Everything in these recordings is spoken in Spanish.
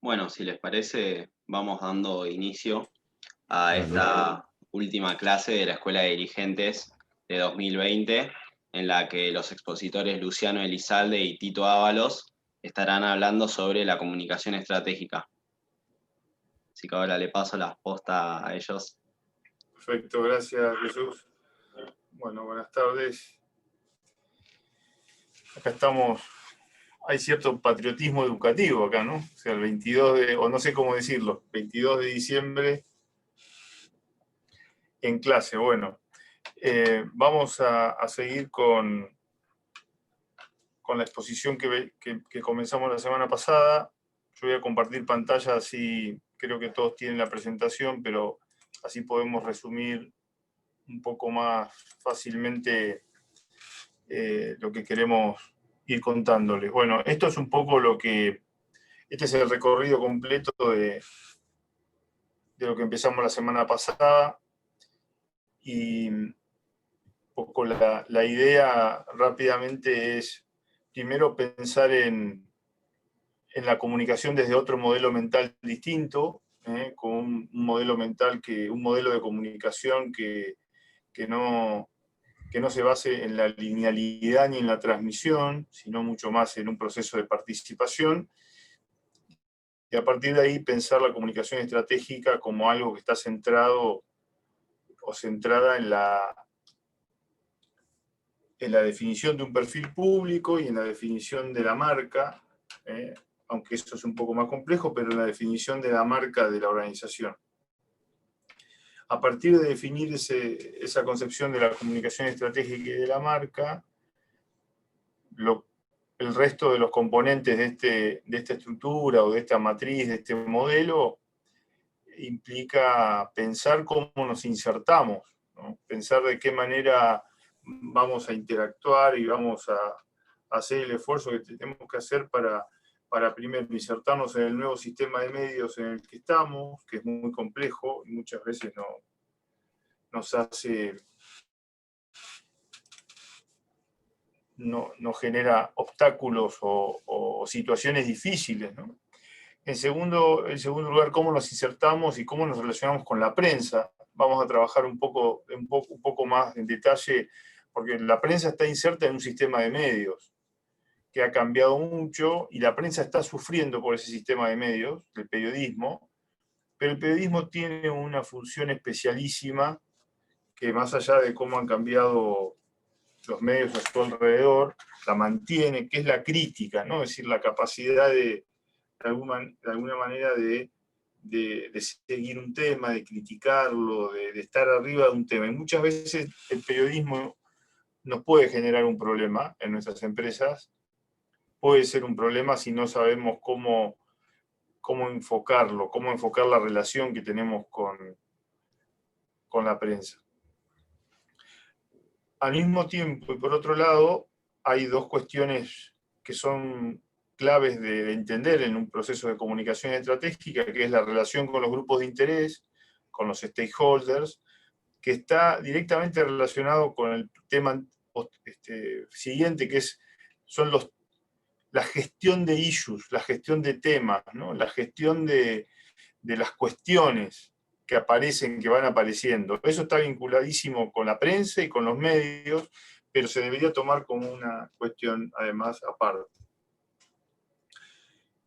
Bueno, si les parece, vamos dando inicio a Dale. esta última clase de la Escuela de Dirigentes de 2020, en la que los expositores Luciano Elizalde y Tito Ábalos estarán hablando sobre la comunicación estratégica. Así que ahora le paso la posta a ellos. Perfecto, gracias Jesús. Bueno, buenas tardes. Acá estamos, hay cierto patriotismo educativo acá, ¿no? O sea, el 22 o no sé cómo decirlo, 22 de diciembre en clase. Bueno, vamos a seguir con la exposición que comenzamos la semana pasada. Yo voy a compartir pantalla, así creo que todos tienen la presentación, pero así podemos resumir un poco más fácilmente lo que queremos ir contándoles. Bueno, esto es un poco este es el recorrido completo de lo que empezamos la semana pasada, y un poco la idea rápidamente es primero pensar en la comunicación desde otro modelo mental distinto, con un modelo mental, un modelo de comunicación que no se base en la linealidad ni en la transmisión, sino mucho más en un proceso de participación, y a partir de ahí pensar la comunicación estratégica como algo que está centrado o centrada en la definición de un perfil público y en la definición de la marca, aunque esto es un poco más complejo, pero en la definición de la marca de la organización. A partir de definir esa concepción de la comunicación estratégica y de la marca, el resto de los componentes de esta estructura o de esta matriz, de este modelo, implica pensar cómo nos insertamos, ¿no? Pensar de qué manera vamos a interactuar y vamos a hacer el esfuerzo que tenemos que hacer para primero insertarnos en el nuevo sistema de medios en el que estamos, que es muy complejo y muchas veces nos genera obstáculos o situaciones difíciles, ¿no? En segundo lugar, cómo nos insertamos y cómo nos relacionamos con la prensa. Vamos a trabajar un poco más en detalle, porque la prensa está inserta en un sistema de medios que ha cambiado mucho, y la prensa está sufriendo por ese sistema de medios, del periodismo, pero el periodismo tiene una función especialísima que, más allá de cómo han cambiado los medios a su alrededor, la mantiene, que es la crítica, ¿no? Es decir, la capacidad de alguna manera de seguir un tema, de criticarlo, de estar arriba de un tema. Y muchas veces el periodismo nos puede generar un problema en nuestras empresas, puede ser un problema si no sabemos cómo enfocarlo, cómo enfocar la relación que tenemos con la prensa. Al mismo tiempo, y por otro lado, hay dos cuestiones que son claves de entender en un proceso de comunicación estratégica, que es la relación con los grupos de interés, con los stakeholders, que está directamente relacionado con el tema siguiente, que son la gestión de issues, la gestión de temas, ¿no? La gestión de las cuestiones que aparecen, que van apareciendo. Eso está vinculadísimo con la prensa y con los medios, pero se debería tomar como una cuestión, además, aparte.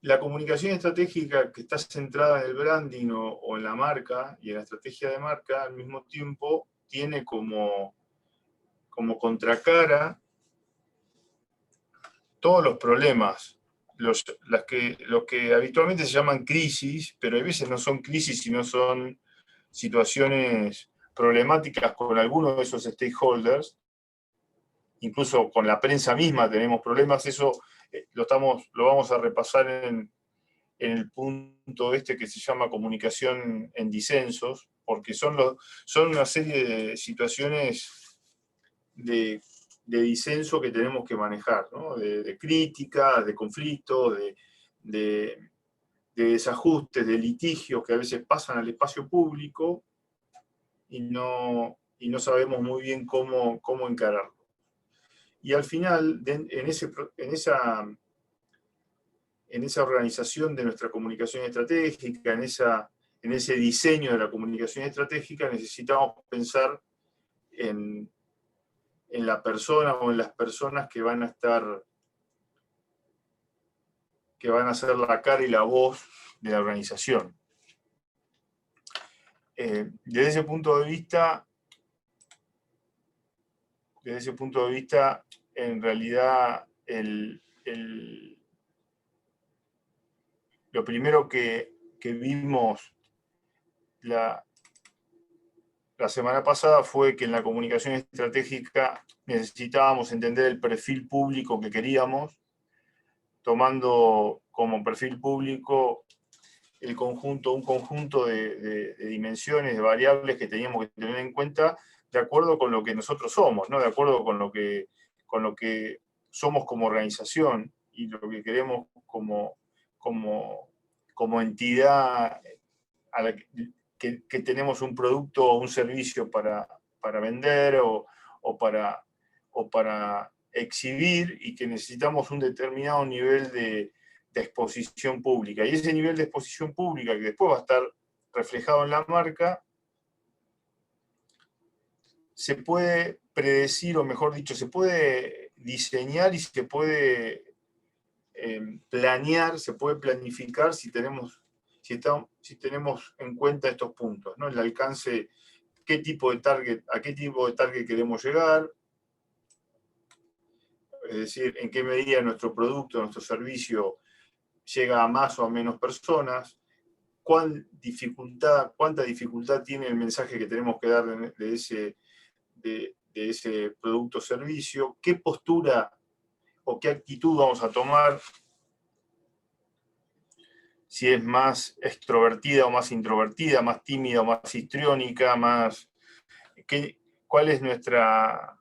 La comunicación estratégica, que está centrada en el branding o en la marca y en la estrategia de marca, al mismo tiempo tiene como contracara todos los problemas, los que habitualmente se llaman crisis, pero a veces no son crisis, sino son situaciones problemáticas con algunos de esos stakeholders. Incluso con la prensa misma tenemos problemas. Eso lo vamos a repasar en el punto que se llama comunicación en disensos, porque son una serie de situaciones de disenso que tenemos que manejar, ¿no? De críticas, de conflictos, de desajustes, de litigios que a veces pasan al espacio público y no sabemos muy bien cómo encararlo. Y al final, en esa organización de nuestra comunicación estratégica, en ese diseño de la comunicación estratégica, necesitamos pensar en la persona o en las personas que van a ser la cara y la voz de la organización. Desde ese punto de vista, en realidad, lo primero que vimos la semana pasada fue que en la comunicación estratégica necesitábamos entender el perfil público que queríamos, tomando como perfil público un conjunto de dimensiones, de variables que teníamos que tener en cuenta de acuerdo con lo que nosotros somos, ¿no? De acuerdo con lo que somos como organización y lo que queremos como entidad a la que tenemos un producto o un servicio para vender o para exhibir, y que necesitamos un determinado nivel de exposición pública. Y ese nivel de exposición pública, que después va a estar reflejado en la marca, se puede predecir, o mejor dicho, se puede diseñar y se puede planear, se puede planificar si tenemos en cuenta estos puntos, ¿no? El alcance, a qué tipo de target queremos llegar, es decir, en qué medida nuestro producto, nuestro servicio llega a más o a menos personas, cuánta dificultad tiene el mensaje que tenemos que dar de ese producto o servicio, qué postura o qué actitud vamos a tomar, si es más extrovertida o más introvertida, más tímida o más histriónica, cuál es nuestra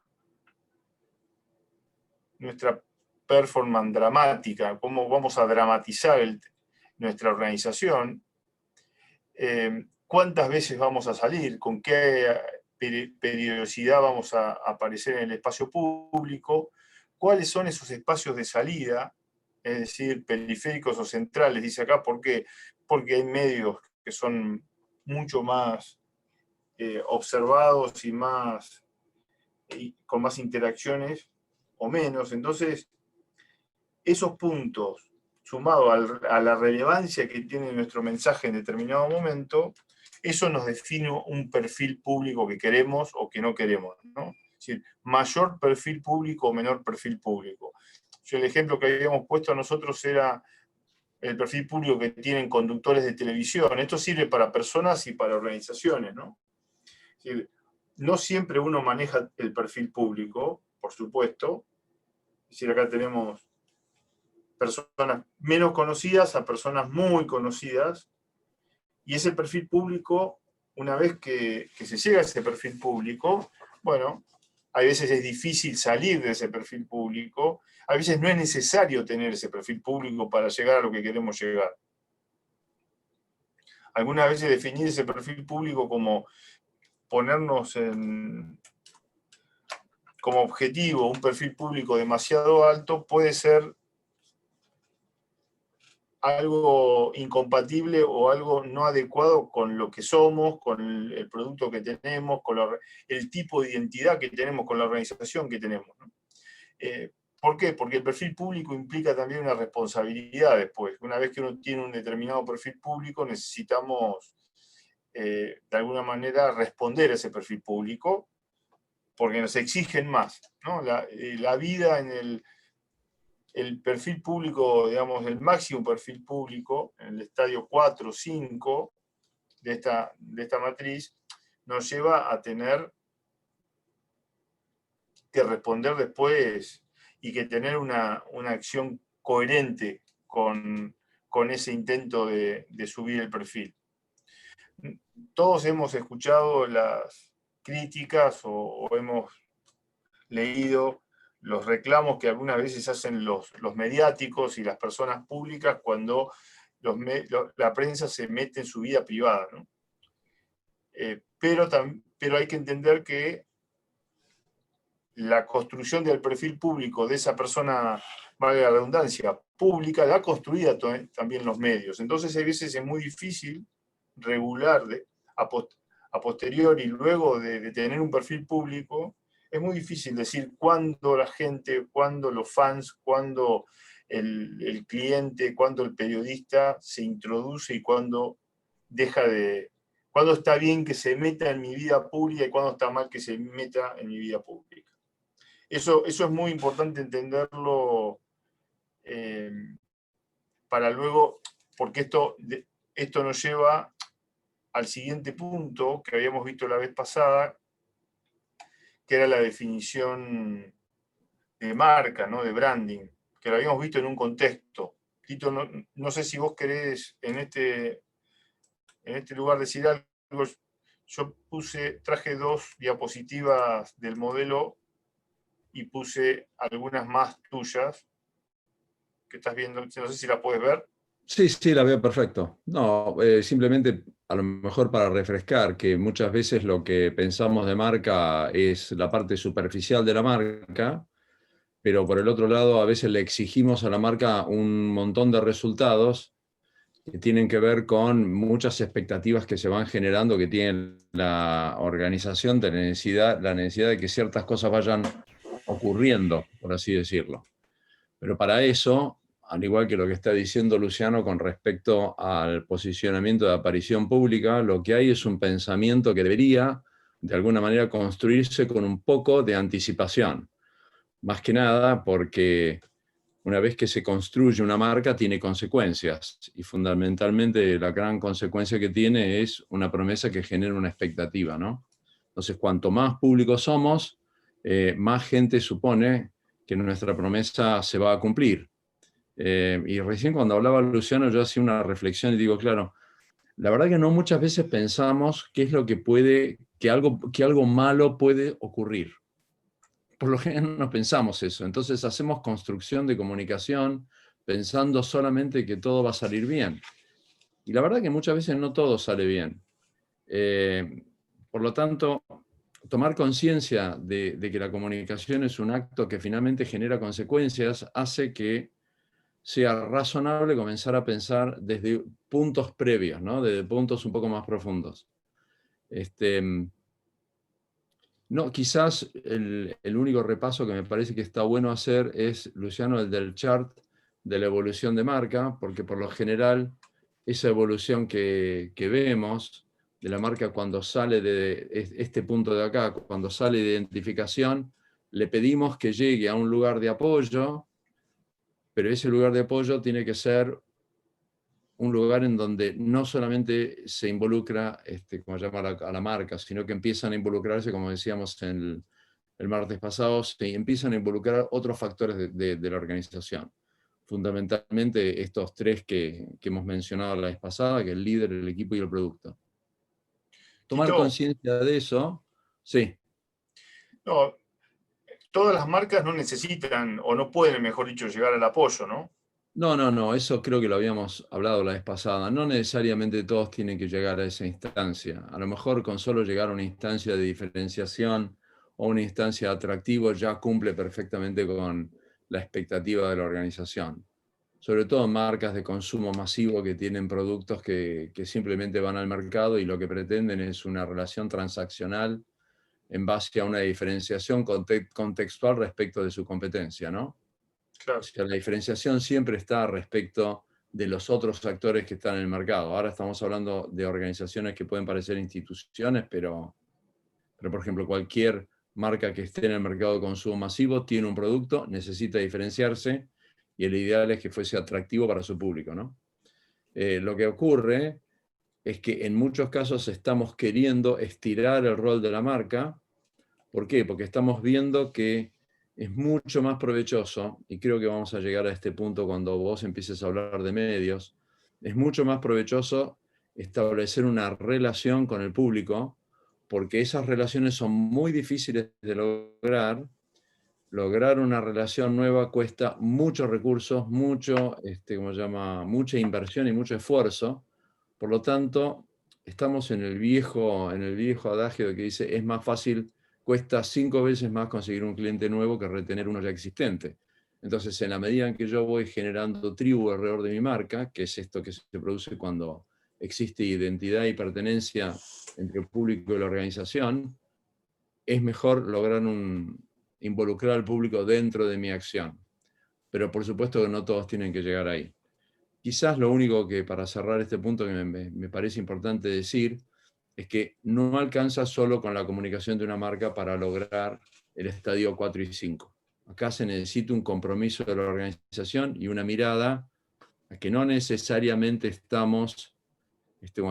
performance dramática, cómo vamos a dramatizar nuestra organización, cuántas veces vamos a salir, con qué periodicidad vamos a aparecer en el espacio público, cuáles son esos espacios de salida, es decir, periféricos o centrales, dice acá. ¿Por qué? Porque hay medios que son mucho más observados y con más interacciones o menos. Entonces, esos puntos, sumado a la relevancia que tiene nuestro mensaje en determinado momento, eso nos define un perfil público que queremos o que no queremos, ¿no? Es decir, mayor perfil público o menor perfil público. El ejemplo que habíamos puesto nosotros era el perfil público que tienen conductores de televisión. Esto sirve para personas y para organizaciones, ¿no? Es decir, no siempre uno maneja el perfil público, por supuesto. Es decir, acá tenemos personas menos conocidas a personas muy conocidas, y ese perfil público, una vez que se llega a ese perfil público, bueno, a veces es difícil salir de ese perfil público, a veces no es necesario tener ese perfil público para llegar a lo que queremos llegar. Algunas veces definir ese perfil público como ponernos como objetivo un perfil público demasiado alto puede ser algo incompatible o algo no adecuado con lo que somos, con el producto que tenemos, con el tipo de identidad que tenemos, con la organización que tenemos, ¿no? ¿Por qué? Porque el perfil público implica también una responsabilidad después. Una vez que uno tiene un determinado perfil público, necesitamos de alguna manera responder a ese perfil público, porque nos exigen más, ¿no? La vida en el perfil público, digamos, el máximo perfil público, en el estadio 4 o 5 de esta matriz, nos lleva a tener que responder después y que tener una acción coherente con ese intento de subir el perfil. Todos hemos escuchado las críticas o hemos leído los reclamos que algunas veces hacen los mediáticos y las personas públicas cuando la prensa se mete en su vida privada, ¿no? Pero hay que entender que la construcción del perfil público de esa persona, valga la redundancia, pública, la ha construido también los medios. Entonces, a veces es muy difícil regular a posteriori, luego de tener un perfil público, es muy difícil decir cuándo la gente, cuándo los fans, cuándo el cliente, cuándo el periodista se introduce y cuándo deja de... Cuándo está bien que se meta en mi vida pública y cuándo está mal que se meta en mi vida pública. Eso es muy importante entenderlo para luego, porque esto nos lleva al siguiente punto que habíamos visto la vez pasada, que era la definición de marca, ¿no? De branding, que lo habíamos visto en un contexto. Tito, no sé si vos querés en este lugar decir algo. Yo traje 2 diapositivas del modelo y puse algunas más tuyas que estás viendo, no sé si la puedes ver. Sí, sí, la veo perfecto. No, simplemente a lo mejor para refrescar que muchas veces lo que pensamos de marca es la parte superficial de la marca, pero por el otro lado a veces le exigimos a la marca un montón de resultados que tienen que ver con muchas expectativas que se van generando, que tiene la organización de la necesidad de que ciertas cosas vayan ocurriendo, por así decirlo. Pero para eso, al igual que lo que está diciendo Luciano con respecto al posicionamiento de aparición pública, lo que hay es un pensamiento que debería, de alguna manera, construirse con un poco de anticipación. Más que nada porque una vez que se construye una marca tiene consecuencias y fundamentalmente la gran consecuencia que tiene es una promesa que genera una expectativa, ¿no? Entonces, cuanto más públicos somos, más gente supone que nuestra promesa se va a cumplir. Y recién cuando hablaba Luciano yo hacía una reflexión y digo, claro, la verdad que no muchas veces pensamos qué es lo que que algo malo puede ocurrir. Por lo general no pensamos eso. Entonces hacemos construcción de comunicación pensando solamente que todo va a salir bien. Y la verdad que muchas veces no todo sale bien. Por lo tanto, tomar conciencia de que la comunicación es un acto que finalmente genera consecuencias hace que sea razonable comenzar a pensar desde puntos previos, ¿no? Desde puntos un poco más profundos. No, quizás el único repaso que me parece que está bueno hacer es, Luciano, el del chart de la evolución de marca, porque por lo general esa evolución que vemos de la marca cuando sale de este punto de acá, cuando sale de identificación, le pedimos que llegue a un lugar de apoyo, pero ese lugar de apoyo tiene que ser un lugar en donde no solamente se involucra, como llama a la marca, sino que empiezan a involucrarse, como decíamos el martes pasado, se empiezan a involucrar otros factores de la organización. Fundamentalmente estos 3 que hemos mencionado la vez pasada, que es el líder, el equipo y el producto. Tomar conciencia de eso, sí. No, todas las marcas no necesitan, o no pueden, mejor dicho, llegar al apoyo, ¿no? No, eso creo que lo habíamos hablado la vez pasada. No necesariamente todos tienen que llegar a esa instancia. A lo mejor con solo llegar a una instancia de diferenciación o una instancia de atractivo ya cumple perfectamente con la expectativa de la organización. Sobre todo en marcas de consumo masivo que tienen productos que simplemente van al mercado y lo que pretenden es una relación transaccional en base a una diferenciación contextual respecto de su competencia, ¿no? Claro. O sea, la diferenciación siempre está respecto de los otros actores que están en el mercado. Ahora estamos hablando de organizaciones que pueden parecer instituciones, pero por ejemplo, cualquier marca que esté en el mercado de consumo masivo tiene un producto, necesita diferenciarse y el ideal es que fuese atractivo para su público, ¿no? Lo que ocurre es que en muchos casos estamos queriendo estirar el rol de la marca. ¿Por qué? Porque estamos viendo que es mucho más provechoso, y creo que vamos a llegar a este punto cuando vos empieces a hablar de medios, es mucho más provechoso establecer una relación con el público, porque esas relaciones son muy difíciles de lograr. Lograr una relación nueva cuesta muchos recursos, mucha inversión y mucho esfuerzo. Por lo tanto, estamos en el viejo adagio que dice, es más fácil cuesta 5 veces más conseguir un cliente nuevo que retener uno ya existente. Entonces, en la medida en que yo voy generando tribu alrededor de mi marca, que es esto que se produce cuando existe identidad y pertenencia entre el público y la organización, es mejor lograr involucrar al público dentro de mi acción. Pero por supuesto que no todos tienen que llegar ahí. Quizás lo único que, para cerrar este punto, que me parece importante decir, es que no alcanza solo con la comunicación de una marca para lograr el estadio 4 y 5. Acá se necesita un compromiso de la organización y una mirada a que no necesariamente estamos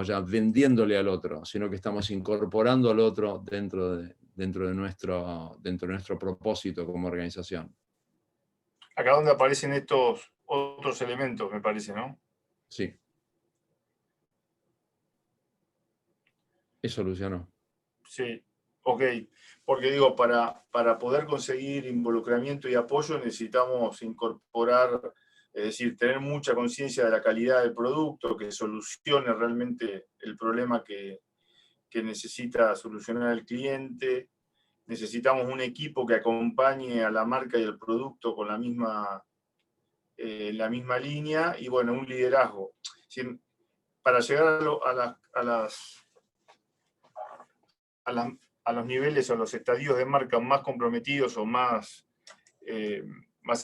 ya vendiéndole al otro, sino que estamos incorporando al otro dentro de nuestro propósito como organización. Acá donde aparecen estos otros elementos, me parece, ¿no? Sí. Eso, Luciano. Sí, ok. Porque digo, para poder conseguir involucramiento y apoyo necesitamos incorporar, es decir, tener mucha conciencia de la calidad del producto, que solucione realmente el problema que necesita solucionar el cliente. Necesitamos un equipo que acompañe a la marca y el producto con la misma línea, y bueno, un liderazgo. Para llegar a los niveles o a los estadios de marca más comprometidos o más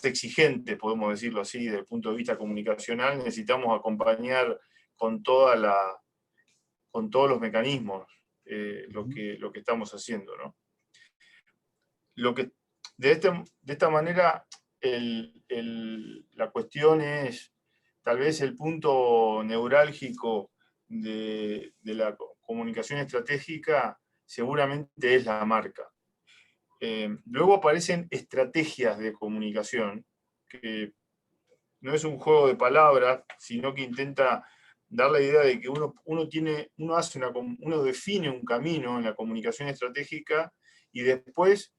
exigentes, podemos decirlo así, desde el punto de vista comunicacional, necesitamos acompañar con todos los mecanismos lo que estamos haciendo, ¿no? De esta manera, la cuestión es, tal vez el punto neurálgico de la comunicación estratégica seguramente es la marca. Luego aparecen estrategias de comunicación, que no es un juego de palabras, sino que intenta dar la idea de que uno define un camino en la comunicación estratégica, y después,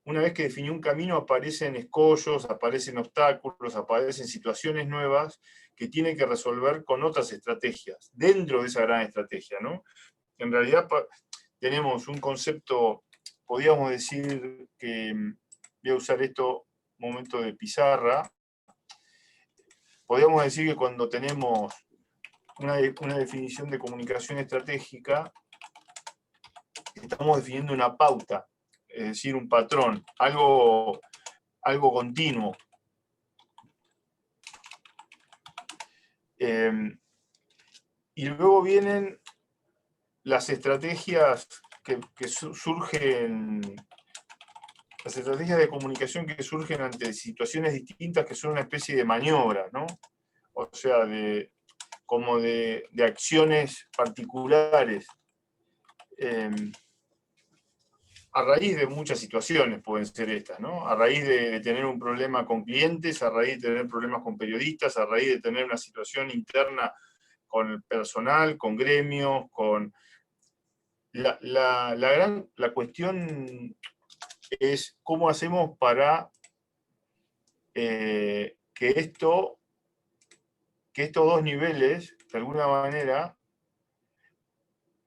una vez que definió un camino, aparecen escollos, aparecen obstáculos, aparecen situaciones nuevas que tiene que resolver con otras estrategias, dentro de esa gran estrategia, ¿no? En realidad tenemos un concepto, podríamos decir que, voy a usar esto, momento de pizarra, podríamos decir que cuando tenemos una definición de comunicación estratégica, estamos definiendo una pauta, es decir, un patrón, algo continuo. Y luego vienen las estrategias que surgen, las estrategias de comunicación que surgen ante situaciones distintas, que son una especie de maniobra, ¿no? O sea, como de acciones particulares. A raíz de muchas situaciones pueden ser estas, ¿no? A raíz de tener un problema con clientes, a raíz de tener problemas con periodistas, a raíz de tener una situación interna con el personal, con gremios, con... La cuestión es cómo hacemos para que estos dos niveles, de alguna manera,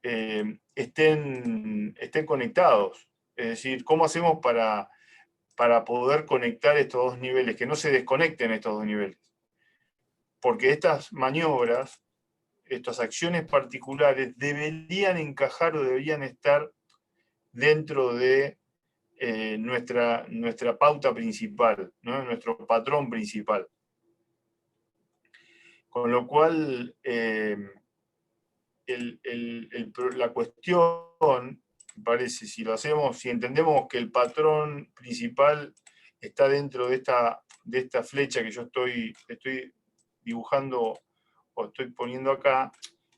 estén conectados. Es decir, ¿cómo hacemos para poder conectar estos dos niveles, que no se desconecten estos dos niveles? Porque estas maniobras, estas acciones particulares, deberían encajar o deberían estar dentro de nuestra pauta principal, ¿no? Nuestro patrón principal. Con lo cual, la cuestión, me parece, si lo hacemos, si entendemos que el patrón principal está dentro de esta flecha que yo estoy dibujando o estoy poniendo acá,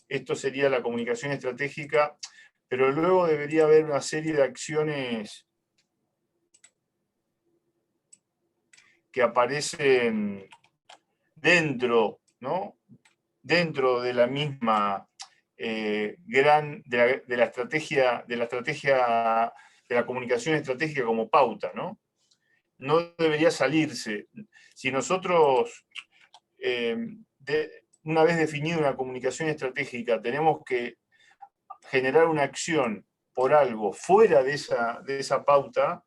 esto sería la comunicación estratégica, pero luego debería haber una serie de acciones que aparecen dentro, ¿no? Dentro de la misma de la estrategia de la comunicación estratégica como pauta, ¿no? No debería salirse. Si nosotros, una vez definida una comunicación estratégica, tenemos que generar una acción por algo fuera de esa pauta,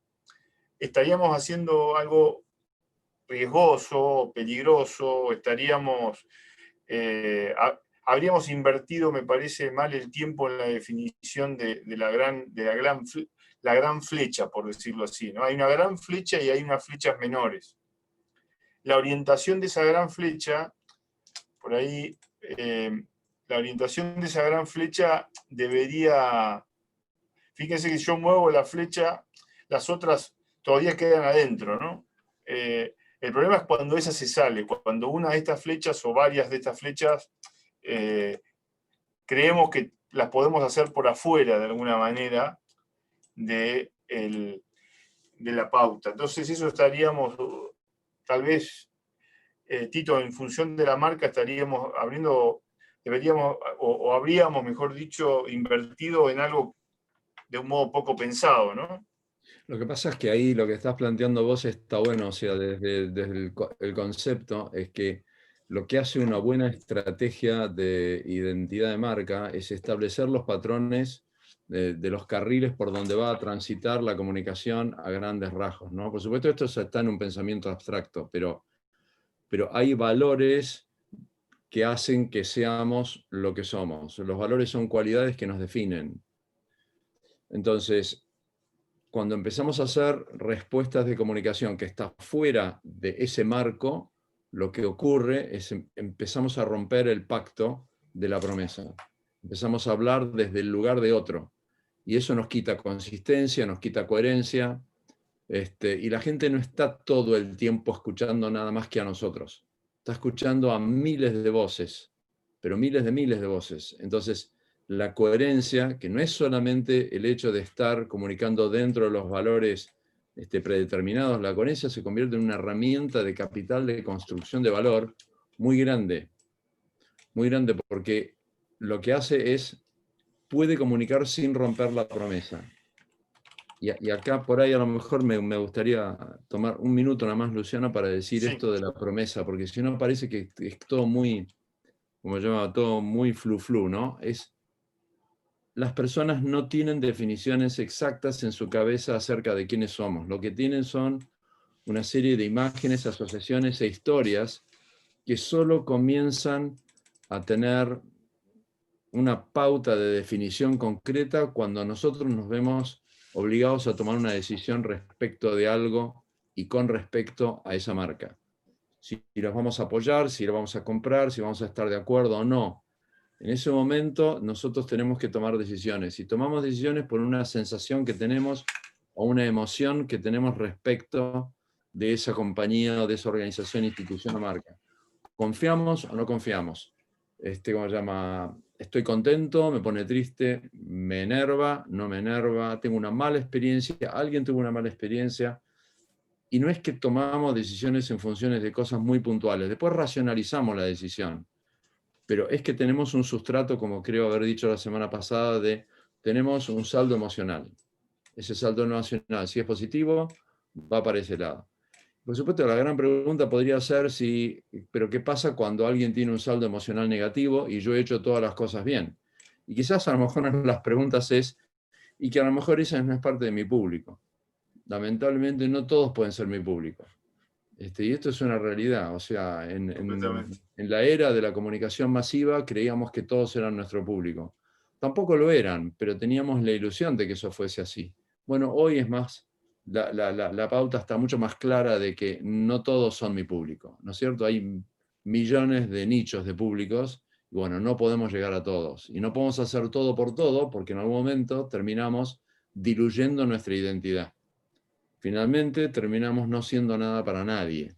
estaríamos haciendo algo riesgoso, peligroso, habríamos invertido, me parece, mal el tiempo en la definición de la gran flecha, por decirlo así, ¿no? Hay una gran flecha y hay unas flechas menores. La orientación de esa gran flecha, por ahí, la orientación de esa gran flecha debería... Fíjense que yo muevo la flecha, las otras todavía quedan adentro, ¿no? El problema es cuando esa se sale, cuando una de estas flechas o varias de estas flechas creemos que las podemos hacer por afuera de alguna manera de la pauta. Entonces eso estaríamos, tal vez, Tito, en función de la marca estaríamos habríamos, mejor dicho, invertido en algo de un modo poco pensado, ¿no? Lo que pasa es que ahí lo que estás planteando vos está bueno, o sea, desde el concepto es que lo que hace una buena estrategia de identidad de marca es establecer los patrones de los carriles por donde va a transitar la comunicación a grandes rasgos, ¿no? Por supuesto, esto está en un pensamiento abstracto, pero hay valores que hacen que seamos lo que somos. Los valores son cualidades que nos definen. Entonces, cuando empezamos a hacer respuestas de comunicación que está fuera de ese marco, lo que ocurre es empezamos a romper el pacto de la promesa. Empezamos a hablar desde el lugar de otro. Y eso nos quita consistencia, nos quita coherencia. Y la gente no está todo el tiempo escuchando nada más que a nosotros. Está escuchando a miles de voces, pero miles de voces. Entonces, la coherencia, que no es solamente el hecho de estar comunicando dentro de los valores predeterminados, la coherencia se convierte en una herramienta de capital de construcción de valor muy grande porque lo que hace es, puede comunicar sin romper la promesa. Y acá por ahí a lo mejor me gustaría tomar un minuto nada más, Luciano, para decir esto de la promesa, porque si no parece que es todo muy, como se llama, todo muy flu-flu, ¿no? Las personas no tienen definiciones exactas en su cabeza acerca de quiénes somos. Lo que tienen son una serie de imágenes, asociaciones e historias que solo comienzan a tener una pauta de definición concreta cuando nosotros nos vemos obligados a tomar una decisión respecto de algo y con respecto a esa marca. Si los vamos a apoyar, si los vamos a comprar, si vamos a estar de acuerdo o no. En ese momento nosotros tenemos que tomar decisiones. Y tomamos decisiones por una sensación que tenemos o una emoción que tenemos respecto de esa compañía o de esa organización, institución o marca. ¿Confiamos o no confiamos? ¿Cómo se llama? Estoy contento, me pone triste, me enerva, no me enerva, tengo una mala experiencia, alguien tuvo una mala experiencia. Y no es que tomamos decisiones en funciones de cosas muy puntuales. Después racionalizamos la decisión. Pero es que tenemos un sustrato, como creo haber dicho la semana pasada, tenemos un saldo emocional. Ese saldo emocional, si es positivo, va para ese lado. Por supuesto, la gran pregunta podría ser pero ¿qué pasa cuando alguien tiene un saldo emocional negativo y yo he hecho todas las cosas bien? Y quizás a lo mejor una de las preguntas es, y que a lo mejor esa no es parte de mi público. Lamentablemente no todos pueden ser mi público. Y esto es una realidad. O sea, en la era de la comunicación masiva creíamos que todos eran nuestro público. Tampoco lo eran, pero teníamos la ilusión de que eso fuese así. Bueno, hoy es más, la pauta está mucho más clara de que no todos son mi público, ¿no es cierto? Hay millones de nichos de públicos y bueno, no podemos llegar a todos. Y no podemos hacer todo por todo porque en algún momento terminamos diluyendo nuestra identidad. Finalmente terminamos no siendo nada para nadie.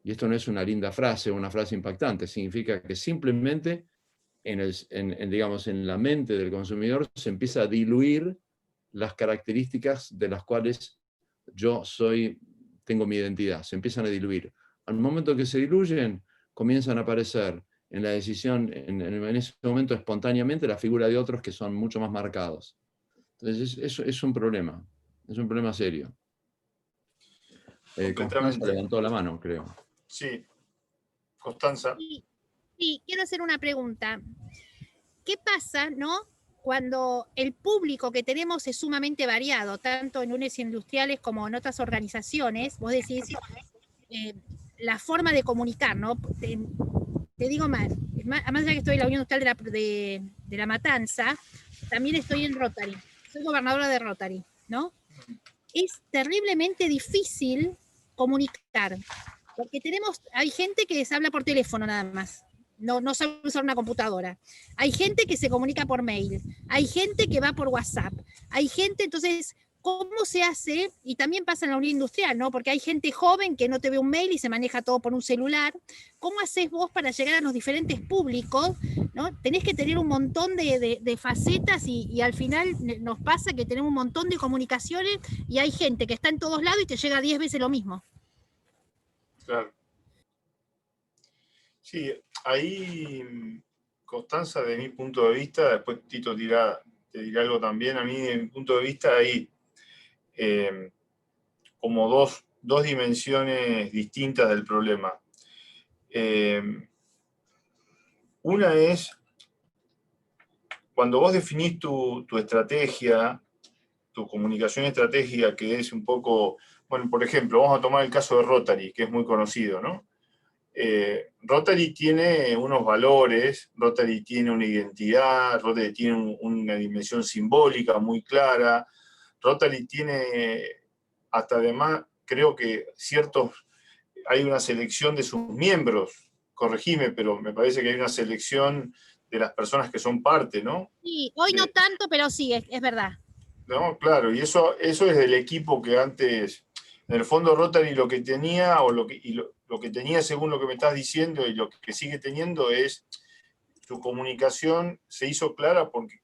Y esto no es una linda frase o una frase impactante, significa que simplemente digamos, en la mente del consumidor se empieza a diluir las características de las cuales yo tengo mi identidad, se empiezan a diluir. Al momento que se diluyen, comienzan a aparecer en la decisión, en ese momento espontáneamente, la figura de otros que son mucho más marcados. Entonces, eso es un problema serio. Constanza levantó la mano, creo. Sí, Constanza. Sí, quiero hacer una pregunta. ¿Qué pasa, no? cuando el público que tenemos es sumamente variado, tanto en UNES Industriales como en otras organizaciones, vos decís, la forma de comunicar, ¿no? Te digo más allá que estoy en la Unión Industrial de La Matanza, también estoy en Rotary, soy gobernadora de Rotary, ¿no? Es terriblemente difícil comunicar, porque hay gente que se habla por teléfono nada más, no sabe usar una computadora, hay gente que se comunica por mail, hay gente que va por WhatsApp, hay gente, entonces, ¿cómo se hace? Y también pasa en la Unión Industrial, ¿no? Porque hay gente joven que no te ve un mail y se maneja todo por un celular. ¿Cómo haces vos para llegar a los diferentes públicos, ¿no? Tenés que tener un montón de facetas y al final nos pasa que tenemos un montón de comunicaciones y hay gente que está en todos lados y te llega 10 veces lo mismo. Claro. Sí, ahí, Constanza, de mi punto de vista, después Tito te dirá algo también, a mí de mi punto de vista hay como dos dimensiones distintas del problema. Una es cuando vos definís tu estrategia, tu comunicación estratégica, que es un poco, bueno, por ejemplo, vamos a tomar el caso de Rotary, que es muy conocido, ¿no? Rotary tiene unos valores, Rotary tiene una identidad, Rotary tiene una dimensión simbólica muy clara, Rotary tiene hasta además, creo que hay una selección de sus miembros, corregime, pero me parece que hay una selección de las personas que son parte, ¿no? Sí, hoy no tanto, pero sí, es verdad. No, claro, y eso es del equipo que antes, en el fondo Rotary lo que tenía, lo que tenía según lo que me estás diciendo y lo que sigue teniendo es su comunicación se hizo clara porque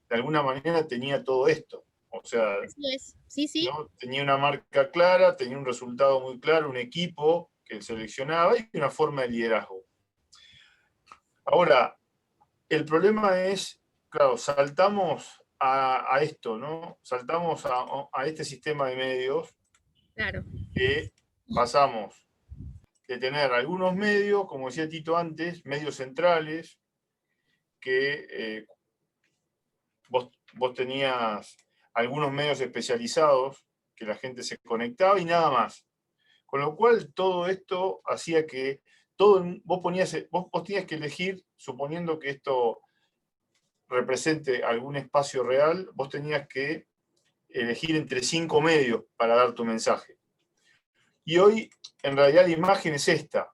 de alguna manera tenía todo esto. O sea, así es. Sí, sí. ¿no? Tenía una marca clara, tenía un resultado muy claro, un equipo que él seleccionaba y una forma de liderazgo. Ahora, el problema es, claro, saltamos a esto, ¿no? Saltamos a este sistema de medios, claro, que pasamos de tener algunos medios, como decía Tito antes, medios centrales, que vos tenías algunos medios especializados, que la gente se conectaba y nada más. Con lo cual todo esto hacía que vos tenías que elegir, suponiendo que esto represente algún espacio real, vos tenías que elegir entre 5 medios para dar tu mensaje. Y hoy, en realidad, la imagen es esta.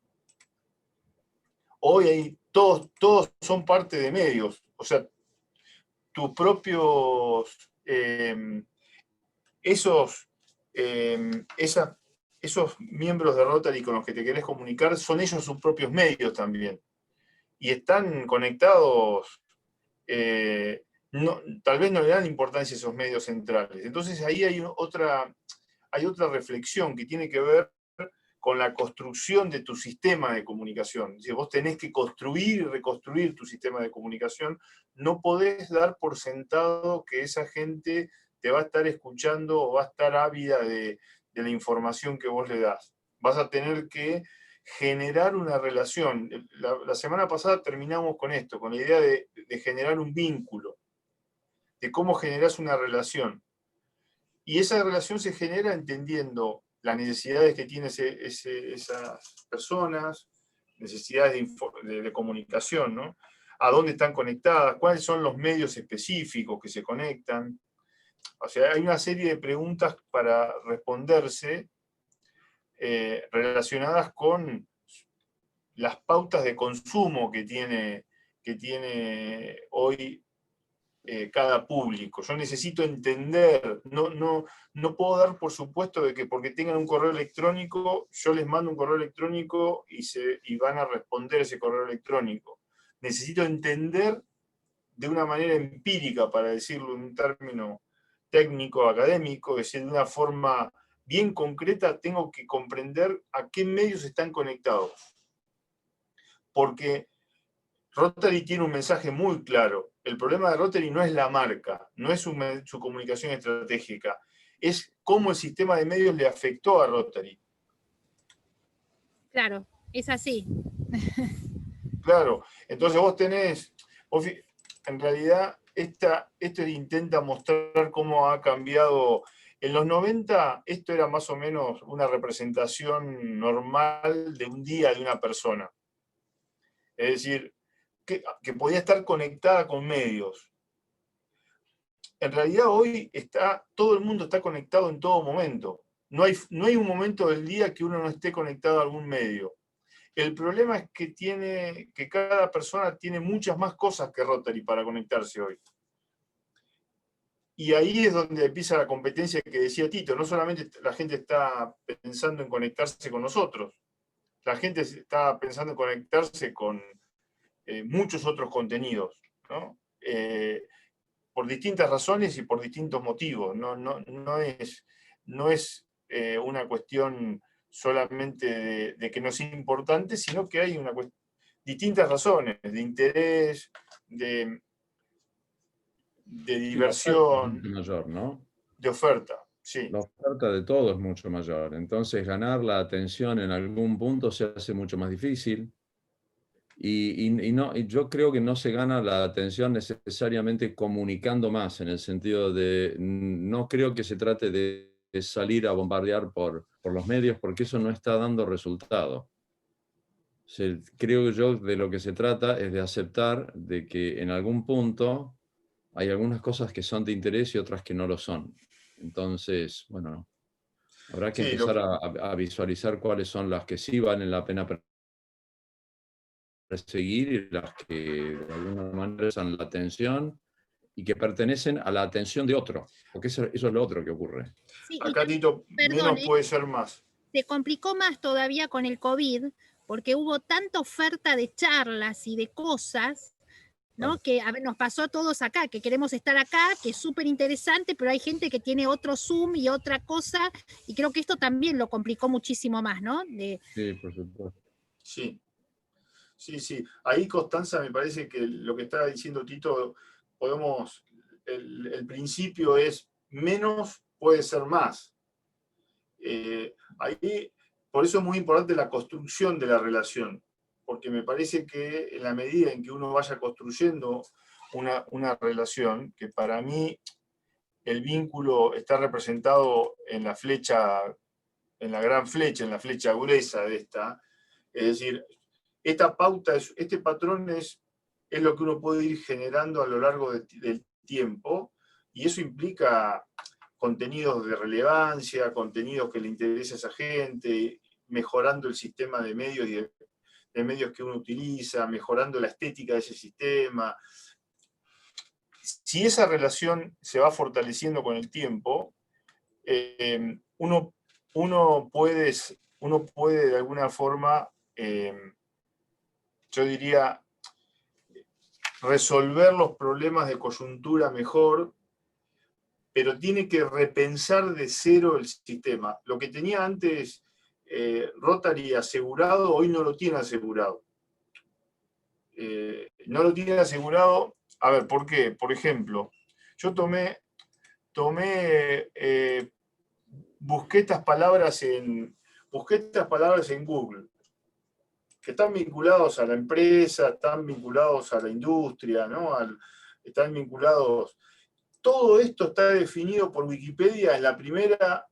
Hoy todos son parte de medios. O sea, tus propios, esos miembros de Rotary con los que te querés comunicar, son ellos sus propios medios también. Y están conectados, tal vez no le dan importancia a esos medios centrales. Entonces ahí hay otra reflexión que tiene que ver con la construcción de tu sistema de comunicación. Es decir, vos tenés que construir y reconstruir tu sistema de comunicación. No podés dar por sentado que esa gente te va a estar escuchando o va a estar ávida de la información que vos le das. Vas a tener que generar una relación. La semana pasada terminamos con esto, con la idea de generar un vínculo, de cómo generás una relación. Y esa relación se genera entendiendo las necesidades que tienen esas personas, necesidades de comunicación, ¿no? A dónde están conectadas, cuáles son los medios específicos que se conectan. O sea, hay una serie de preguntas para responderse relacionadas con las pautas de consumo que tiene hoy cada público. Yo necesito entender, no puedo dar por supuesto de que porque tengan un correo electrónico, yo les mando un correo electrónico y van a responder ese correo electrónico. Necesito entender de una manera empírica, para decirlo en un término técnico, académico, es decir, de una forma bien concreta, tengo que comprender a qué medios están conectados. Porque Rotary tiene un mensaje muy claro. El problema de Rotary no es la marca, no es su comunicación estratégica, es cómo el sistema de medios le afectó a Rotary. Claro, es así. Claro, entonces vos en realidad, esto intenta mostrar cómo ha cambiado. En los 90, esto era más o menos una representación normal de un día de una persona. Es decir, que podía estar conectada con medios. En realidad hoy todo el mundo está conectado en todo momento. No hay un momento del día que uno no esté conectado a algún medio. El problema es que cada persona tiene muchas más cosas que Rotary para conectarse hoy. Y ahí es donde empieza la competencia que decía Tito. No solamente la gente está pensando en conectarse con nosotros, la gente está pensando en conectarse con muchos otros contenidos, ¿no? Por distintas razones y por distintos motivos. No es una cuestión solamente de que no sea importante, sino que hay distintas razones de interés, de diversión, mayor, ¿no? de oferta. Sí. La oferta de todo es mucho mayor. Entonces, ganar la atención en algún punto se hace mucho más difícil. Y yo creo que no se gana la atención necesariamente comunicando más, en el sentido de, no creo que se trate de salir a bombardear por los medios, porque eso no está dando resultado. Creo yo de lo que se trata es de aceptar de que en algún punto hay algunas cosas que son de interés y otras que no lo son. Entonces, bueno, habrá que empezar a visualizar cuáles son las que sí valen la pena perseguir y las que de alguna manera son la atención y que pertenecen a la atención de otro, porque eso es lo otro que ocurre. Sí, acá, Tito, menos puede ser más. Se complicó más todavía con el COVID, porque hubo tanta oferta de charlas y de cosas, ¿no? Vale. Que nos pasó a todos acá, que queremos estar acá, que es súper interesante, pero hay gente que tiene otro Zoom y otra cosa, y creo que esto también lo complicó muchísimo más, ¿no? Sí, por supuesto. Sí. Sí. Ahí, Constanza, me parece que lo que estaba diciendo Tito, el principio es menos puede ser más. Ahí, por eso es muy importante la construcción de la relación, porque me parece que en la medida en que uno vaya construyendo una relación, que para mí el vínculo está representado en la flecha, en la gran flecha, en la flecha gruesa de esta, es decir, esta pauta, este patrón es lo que uno puede ir generando a lo largo del tiempo, y eso implica contenidos de relevancia, contenidos que le interesa a esa gente, mejorando el sistema de medios y de medios que uno utiliza, mejorando la estética de ese sistema. Si esa relación se va fortaleciendo con el tiempo, uno puede de alguna forma, yo diría, resolver los problemas de coyuntura mejor, pero tiene que repensar de cero el sistema. Lo que tenía antes Rotary asegurado, hoy no lo tiene asegurado. No lo tiene asegurado, a ver, ¿por qué? Por ejemplo, yo busqué estas palabras en Google, que están vinculados a la empresa, están vinculados a la industria, ¿no? Están vinculados. Todo esto está definido por Wikipedia en la primera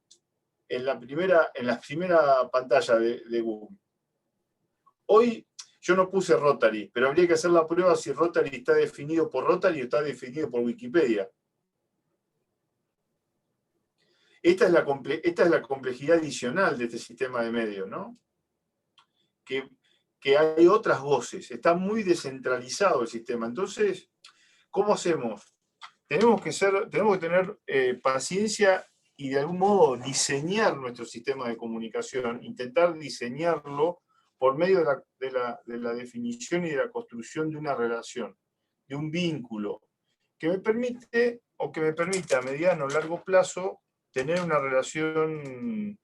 pantalla de Google. Hoy yo no puse Rotary, pero habría que hacer la prueba si Rotary está definido por Rotary o está definido por Wikipedia. Esta es la complejidad adicional de este sistema de medios, ¿no? Que hay otras voces, está muy descentralizado el sistema. Entonces, ¿cómo hacemos? Tenemos que tener paciencia y de algún modo diseñar nuestro sistema de comunicación, intentar diseñarlo por medio de la definición y de la construcción de una relación, de un vínculo, que me permita a mediano o largo plazo tener una relación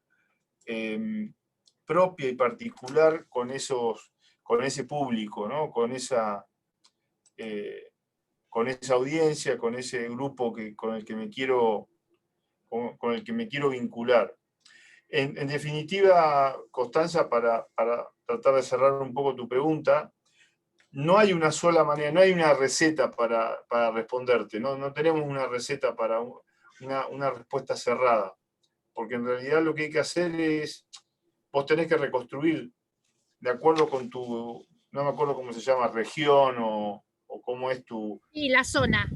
propia y particular con ese público, ¿no? Con esa audiencia, con ese grupo con el que me quiero vincular. En definitiva, Constanza, para tratar de cerrar un poco tu pregunta, no hay una sola manera, no hay una receta para responderte, no tenemos una receta para una respuesta cerrada, porque en realidad lo que hay que hacer es, vos tenés que reconstruir de acuerdo con tu, no me acuerdo cómo se llama, región o cómo es Sí, la zona.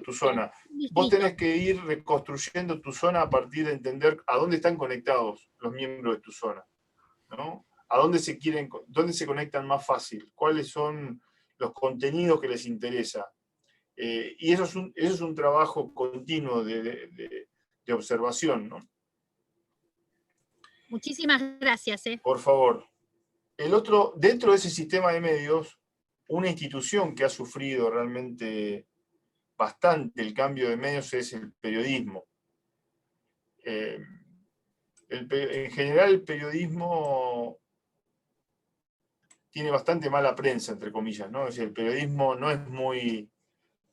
tu zona. Un Vos distrito. tenés que ir reconstruyendo tu zona a partir de entender a dónde están conectados los miembros de tu zona, ¿no? A dónde dónde se conectan más fácil, cuáles son los contenidos que les interesa. Y eso es un trabajo continuo de observación, ¿no? Muchísimas gracias. Por favor. Dentro de ese sistema de medios, una institución que ha sufrido realmente bastante el cambio de medios es el periodismo. En general, el periodismo tiene bastante mala prensa, entre comillas, ¿no? Es decir, el periodismo no es muy...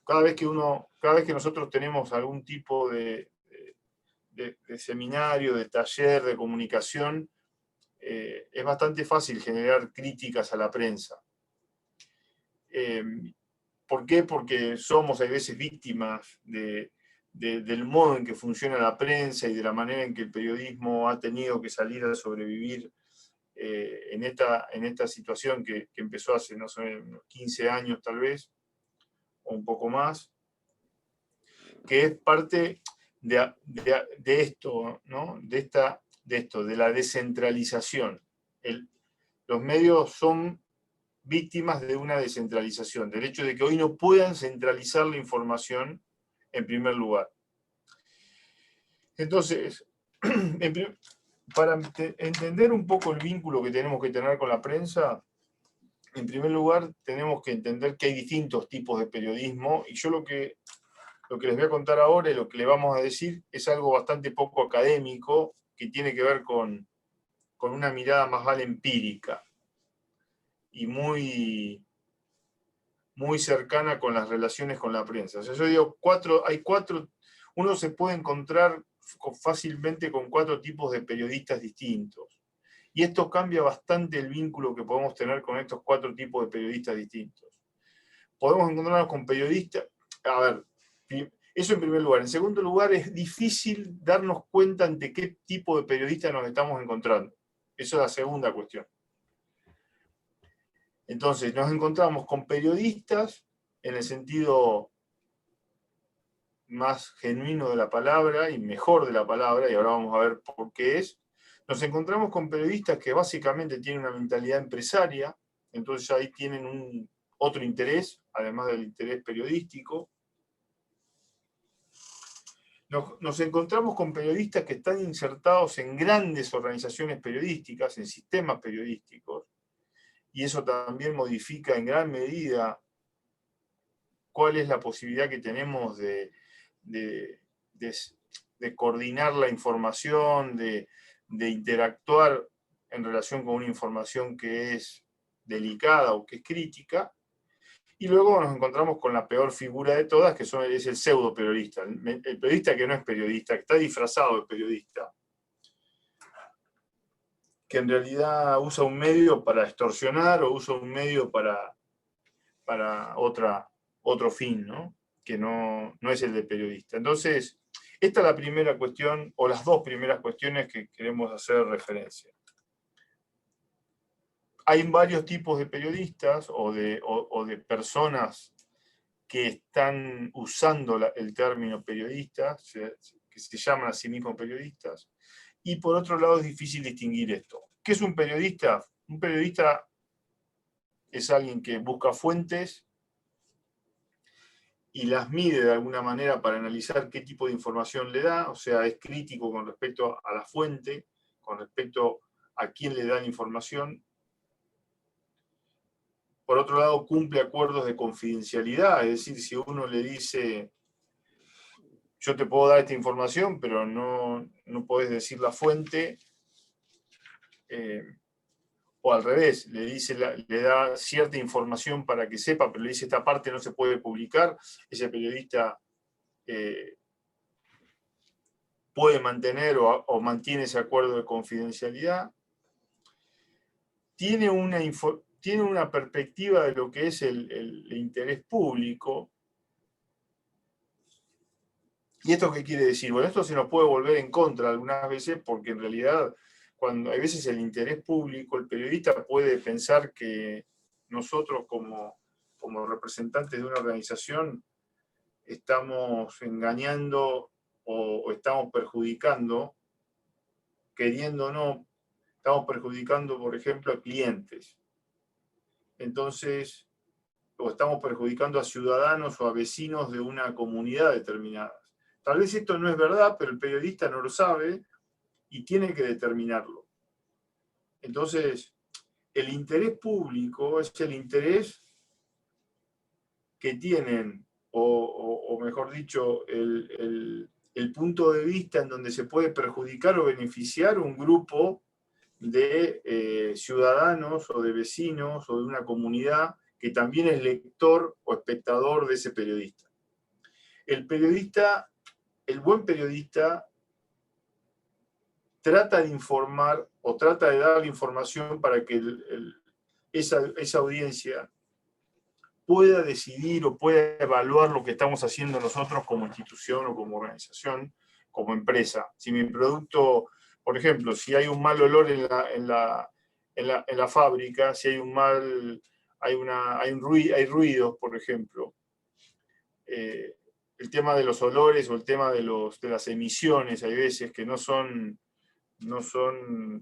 Cada vez que nosotros tenemos algún tipo de seminario, de taller, de comunicación, es bastante fácil generar críticas a la prensa. ¿Por qué? Porque somos a veces víctimas del modo en que funciona la prensa y de la manera en que el periodismo ha tenido que salir a sobrevivir en esta situación que empezó hace, no sé, unos 15 años tal vez, o un poco más, que es parte de esto, ¿no? De la descentralización. Los medios son víctimas de una descentralización, del hecho de que hoy no puedan centralizar la información en primer lugar. Entonces, para entender un poco el vínculo que tenemos que tener con la prensa, en primer lugar tenemos que entender que hay distintos tipos de periodismo, y yo lo que les voy a contar ahora y lo que le vamos a decir es algo bastante poco académico, que tiene que ver con una mirada más vale empírica y muy cercana con las relaciones con la prensa. O sea, yo digo, uno se puede encontrar fácilmente con 4 tipos de periodistas distintos. Y esto cambia bastante el vínculo que podemos tener con estos 4 tipos de periodistas distintos. Podemos encontrarnos con periodistas, a ver, eso en primer lugar. En segundo lugar, es difícil darnos cuenta ante qué tipo de periodista nos estamos encontrando. Esa es la segunda cuestión. Entonces, nos encontramos con periodistas en el sentido más genuino de la palabra y mejor de la palabra, y ahora vamos a ver por qué es. Nos encontramos con periodistas que básicamente tienen una mentalidad empresaria, entonces ahí tienen otro interés, además del interés periodístico. Nos encontramos con periodistas que están insertados en grandes organizaciones periodísticas, en sistemas periodísticos, y eso también modifica en gran medida cuál es la posibilidad que tenemos de coordinar la información, de interactuar en relación con una información que es delicada o que es crítica. Y luego nos encontramos con la peor figura de todas, que es el pseudo periodista, el periodista que no es periodista, que está disfrazado de periodista, que en realidad usa un medio para extorsionar o usa un medio para otro fin, ¿no? Que no es el de periodista. Entonces, esta es la primera cuestión, o las 2 primeras cuestiones que queremos hacer referencia. Hay varios tipos de periodistas o de personas que están usando el término periodista, que se llaman a sí mismos periodistas, y por otro lado es difícil distinguir esto. ¿Qué es un periodista? Un periodista es alguien que busca fuentes y las mide de alguna manera para analizar qué tipo de información le da, o sea, es crítico con respecto a la fuente, con respecto a quién le da la información. Por otro lado, cumple acuerdos de confidencialidad, es decir, si uno le dice, yo te puedo dar esta información, pero no podés decir la fuente, o al revés, le da cierta información para que sepa, pero le dice esta parte no se puede publicar, ese periodista puede mantener o mantiene ese acuerdo de confidencialidad. tiene una perspectiva de lo que es el interés público. ¿Y esto qué quiere decir? Bueno, esto se nos puede volver en contra algunas veces, porque en realidad, cuando hay veces el interés público, el periodista puede pensar que nosotros como representantes de una organización estamos engañando o estamos perjudicando, queriendo o no, estamos perjudicando, por ejemplo, a clientes. Entonces, o estamos perjudicando a ciudadanos o a vecinos de una comunidad determinada. Tal vez esto no es verdad, pero el periodista no lo sabe y tiene que determinarlo. Entonces, el interés público es el interés que tienen, o mejor dicho, el punto de vista en donde se puede perjudicar o beneficiar un grupo de ciudadanos o de vecinos o de una comunidad que también es lector o espectador de ese periodista. El buen periodista trata de informar o trata de dar la información para que esa audiencia pueda decidir o pueda evaluar lo que estamos haciendo nosotros como institución o como organización, como empresa. Si mi producto, por ejemplo, si hay un mal olor en la fábrica, si hay un mal, hay ruidos, por ejemplo, el tema de los olores o el tema de las emisiones, hay veces que no son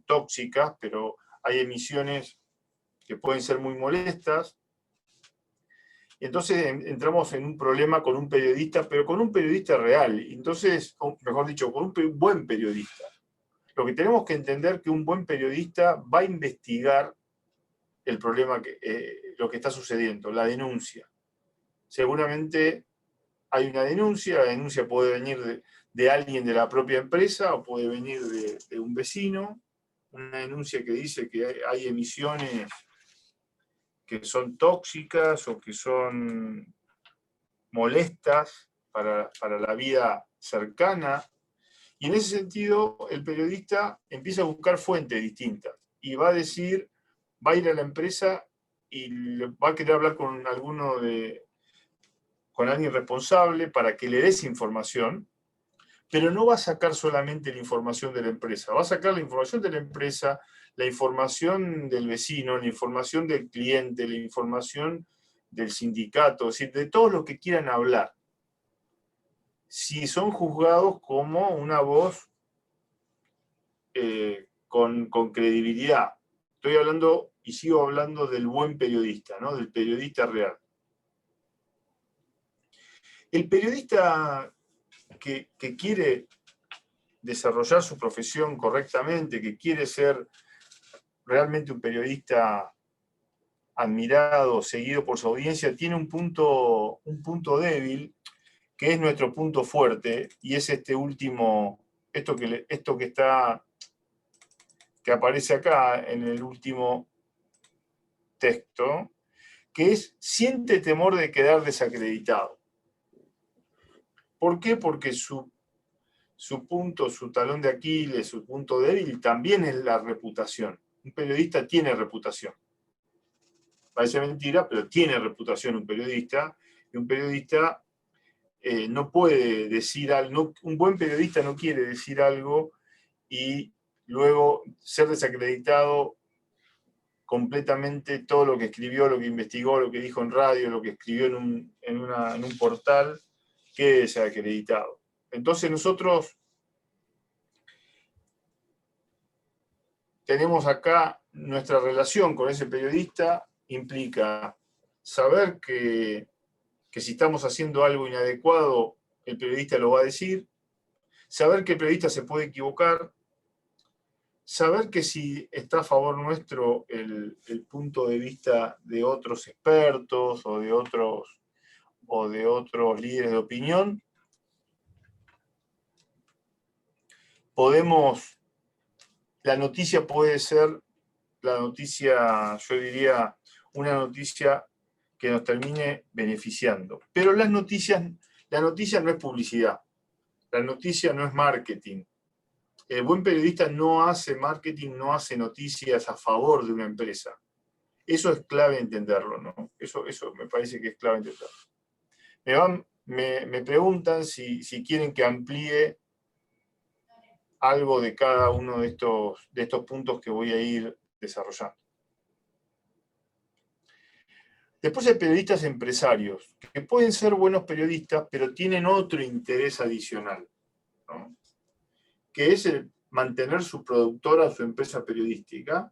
tóxicas, pero hay emisiones que pueden ser muy molestas. Y entonces entramos en un problema con un periodista, pero con un periodista real. Entonces, o mejor dicho, con un buen periodista. Lo que tenemos que entender es que un buen periodista va a investigar el problema, lo que está sucediendo, la denuncia. Seguramente hay una denuncia, la denuncia puede venir de alguien de la propia empresa o puede venir de un vecino, una denuncia que dice que hay emisiones que son tóxicas o que son molestas para la vida cercana. Y en ese sentido, el periodista empieza a buscar fuentes distintas y va a decir, va a ir a la empresa y va a querer hablar con alguien responsable para que le des información, pero no va a sacar solamente la información de la empresa, va a sacar la información de la empresa, la información del vecino, la información del cliente, la información del sindicato, es decir, de todos los que quieran hablar. Si son juzgados como una voz con credibilidad. Estoy hablando y sigo hablando del buen periodista, ¿no? Del periodista real. El periodista que quiere desarrollar su profesión correctamente, que quiere ser realmente un periodista admirado, seguido por su audiencia, tiene un punto débil, que es nuestro punto fuerte, y es este último, esto que aparece acá en el último texto, que es: siente temor de quedar desacreditado. ¿Por qué? Porque su talón de Aquiles, su punto débil también es la reputación. Un periodista tiene reputación. Parece mentira, pero tiene reputación un periodista, y un periodista no puede decir algo, un buen periodista no quiere decir algo y luego ser desacreditado completamente todo lo que escribió, lo que investigó, lo que dijo en radio, lo que escribió en un portal, quede desacreditado. Entonces nosotros tenemos acá nuestra relación con ese periodista, implica saber que si estamos haciendo algo inadecuado, el periodista lo va a decir, saber que el periodista se puede equivocar, saber que si está a favor nuestro el punto de vista de otros expertos o de otros líderes de opinión, la noticia puede ser yo diría, una noticia que nos termine beneficiando. Pero la noticia no es publicidad, la noticia no es marketing. El buen periodista no hace marketing, no hace noticias a favor de una empresa. Eso es clave entenderlo, ¿no? Eso me parece que es clave entenderlo. Me preguntan si quieren que amplíe algo de cada uno de estos puntos que voy a ir desarrollando. Después hay periodistas empresarios, que pueden ser buenos periodistas, pero tienen otro interés adicional, ¿no? Que es el mantener su productora, su empresa periodística,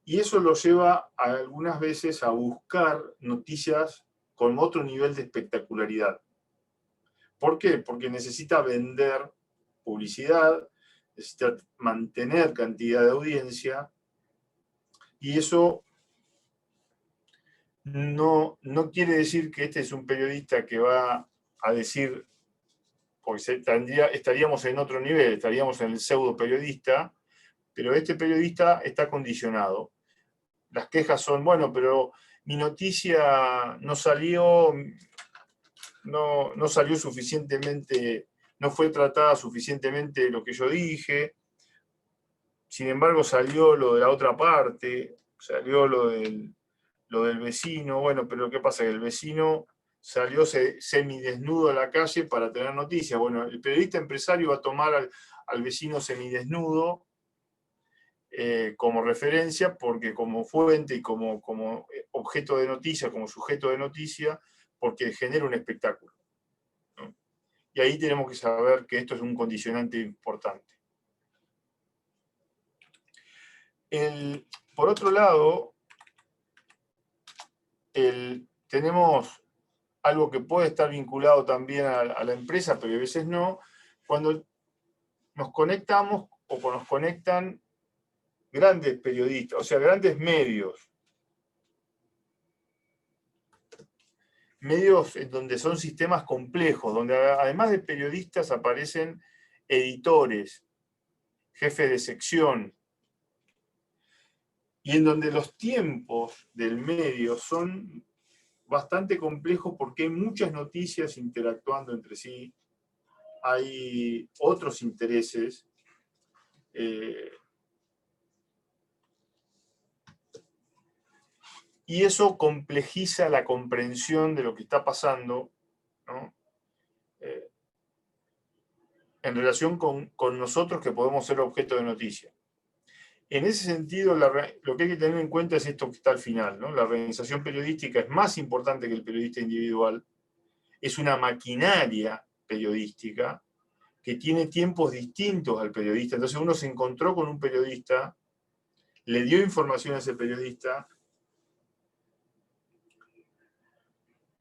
y eso lo lleva algunas veces a buscar noticias con otro nivel de espectacularidad. ¿Por qué? Porque necesita vender publicidad, necesita mantener cantidad de audiencia, y eso no quiere decir que este es un periodista que va a decir, porque estaríamos en otro nivel, estaríamos en el pseudo periodista, pero este periodista está condicionado. Las quejas son, bueno, pero mi noticia no salió suficientemente, no fue tratada suficientemente lo que yo dije, sin embargo salió lo de la otra parte, salió lo del vecino, bueno, pero ¿qué pasa? Que el vecino salió semidesnudo a la calle para tener noticias. Bueno, el periodista empresario va a tomar al vecino semidesnudo como referencia, porque como fuente y como objeto de noticia, como sujeto de noticia, porque genera un espectáculo, ¿no? Y ahí tenemos que saber que esto es un condicionante importante. Por otro lado, tenemos algo que puede estar vinculado también a la empresa, pero a veces no, cuando nos conectamos o nos conectan grandes periodistas, o sea, grandes medios en donde son sistemas complejos, donde además de periodistas aparecen editores, jefes de sección, y en donde los tiempos del medio son bastante complejos porque hay muchas noticias interactuando entre sí, hay otros intereses, y eso complejiza la comprensión de lo que está pasando, ¿no? En relación con nosotros que podemos ser objeto de noticia. En ese sentido, lo que hay que tener en cuenta es esto que está al final, ¿no? La organización periodística es más importante que el periodista individual, es una maquinaria periodística que tiene tiempos distintos al periodista. Entonces uno se encontró con un periodista, le dio información a ese periodista,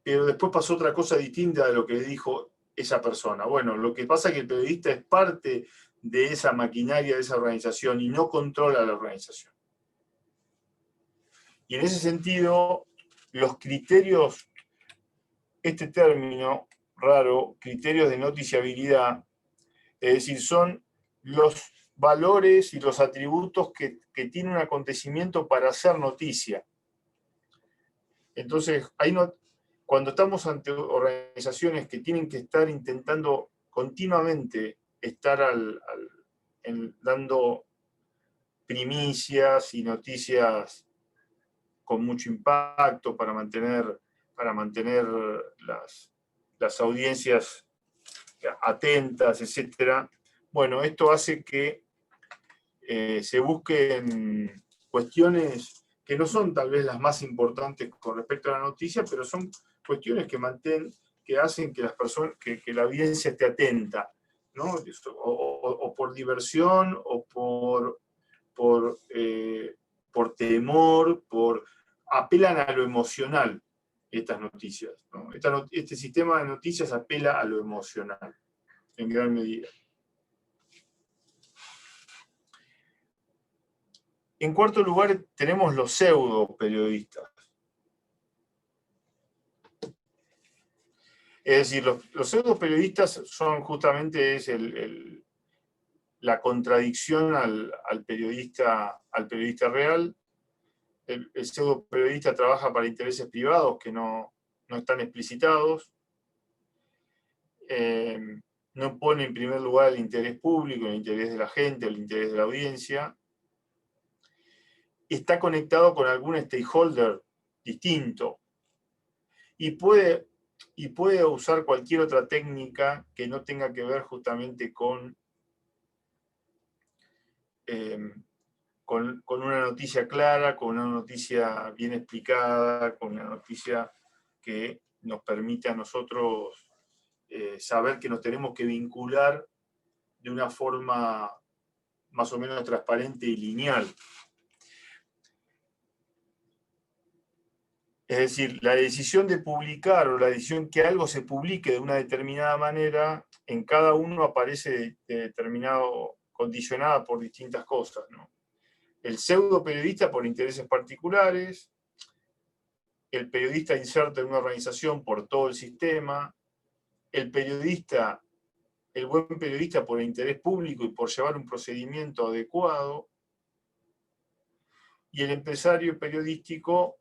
pero después pasó otra cosa distinta de lo que le dijo esa persona. Bueno, lo que pasa es que el periodista es parte de esa maquinaria, de esa organización, y no controla la organización. Y en ese sentido, los criterios, este término raro, criterios de noticiabilidad, es decir, son los valores y los atributos que tiene un acontecimiento para hacer noticia. Entonces, cuando estamos ante organizaciones que tienen que estar intentando continuamente estar dando primicias y noticias con mucho impacto para mantener las audiencias atentas, etc. Bueno, esto hace que se busquen cuestiones que no son tal vez las más importantes con respecto a la noticia, pero son cuestiones que hacen que las personas, que la audiencia esté atenta, ¿no? O por diversión, o por temor, apelan a lo emocional estas noticias, ¿no? Este sistema de noticias apela a lo emocional, en gran medida. En cuarto lugar, tenemos los pseudo periodistas. Es decir, los pseudo periodistas son justamente la contradicción al periodista real. El pseudo periodista trabaja para intereses privados que no están explicitados. No pone en primer lugar el interés público, el interés de la gente, el interés de la audiencia. está conectado con algún stakeholder distinto y puede usar cualquier otra técnica que no tenga que ver justamente con una noticia clara, con una noticia bien explicada, con una noticia que nos permite a nosotros saber que nos tenemos que vincular de una forma más o menos transparente y lineal. Es decir, la decisión de publicar o la decisión que algo se publique de una determinada manera, en cada uno aparece condicionada por distintas cosas, ¿no? El pseudo periodista por intereses particulares, el periodista inserto en una organización por todo el sistema, el buen periodista por interés público y por llevar un procedimiento adecuado, y el empresario periodístico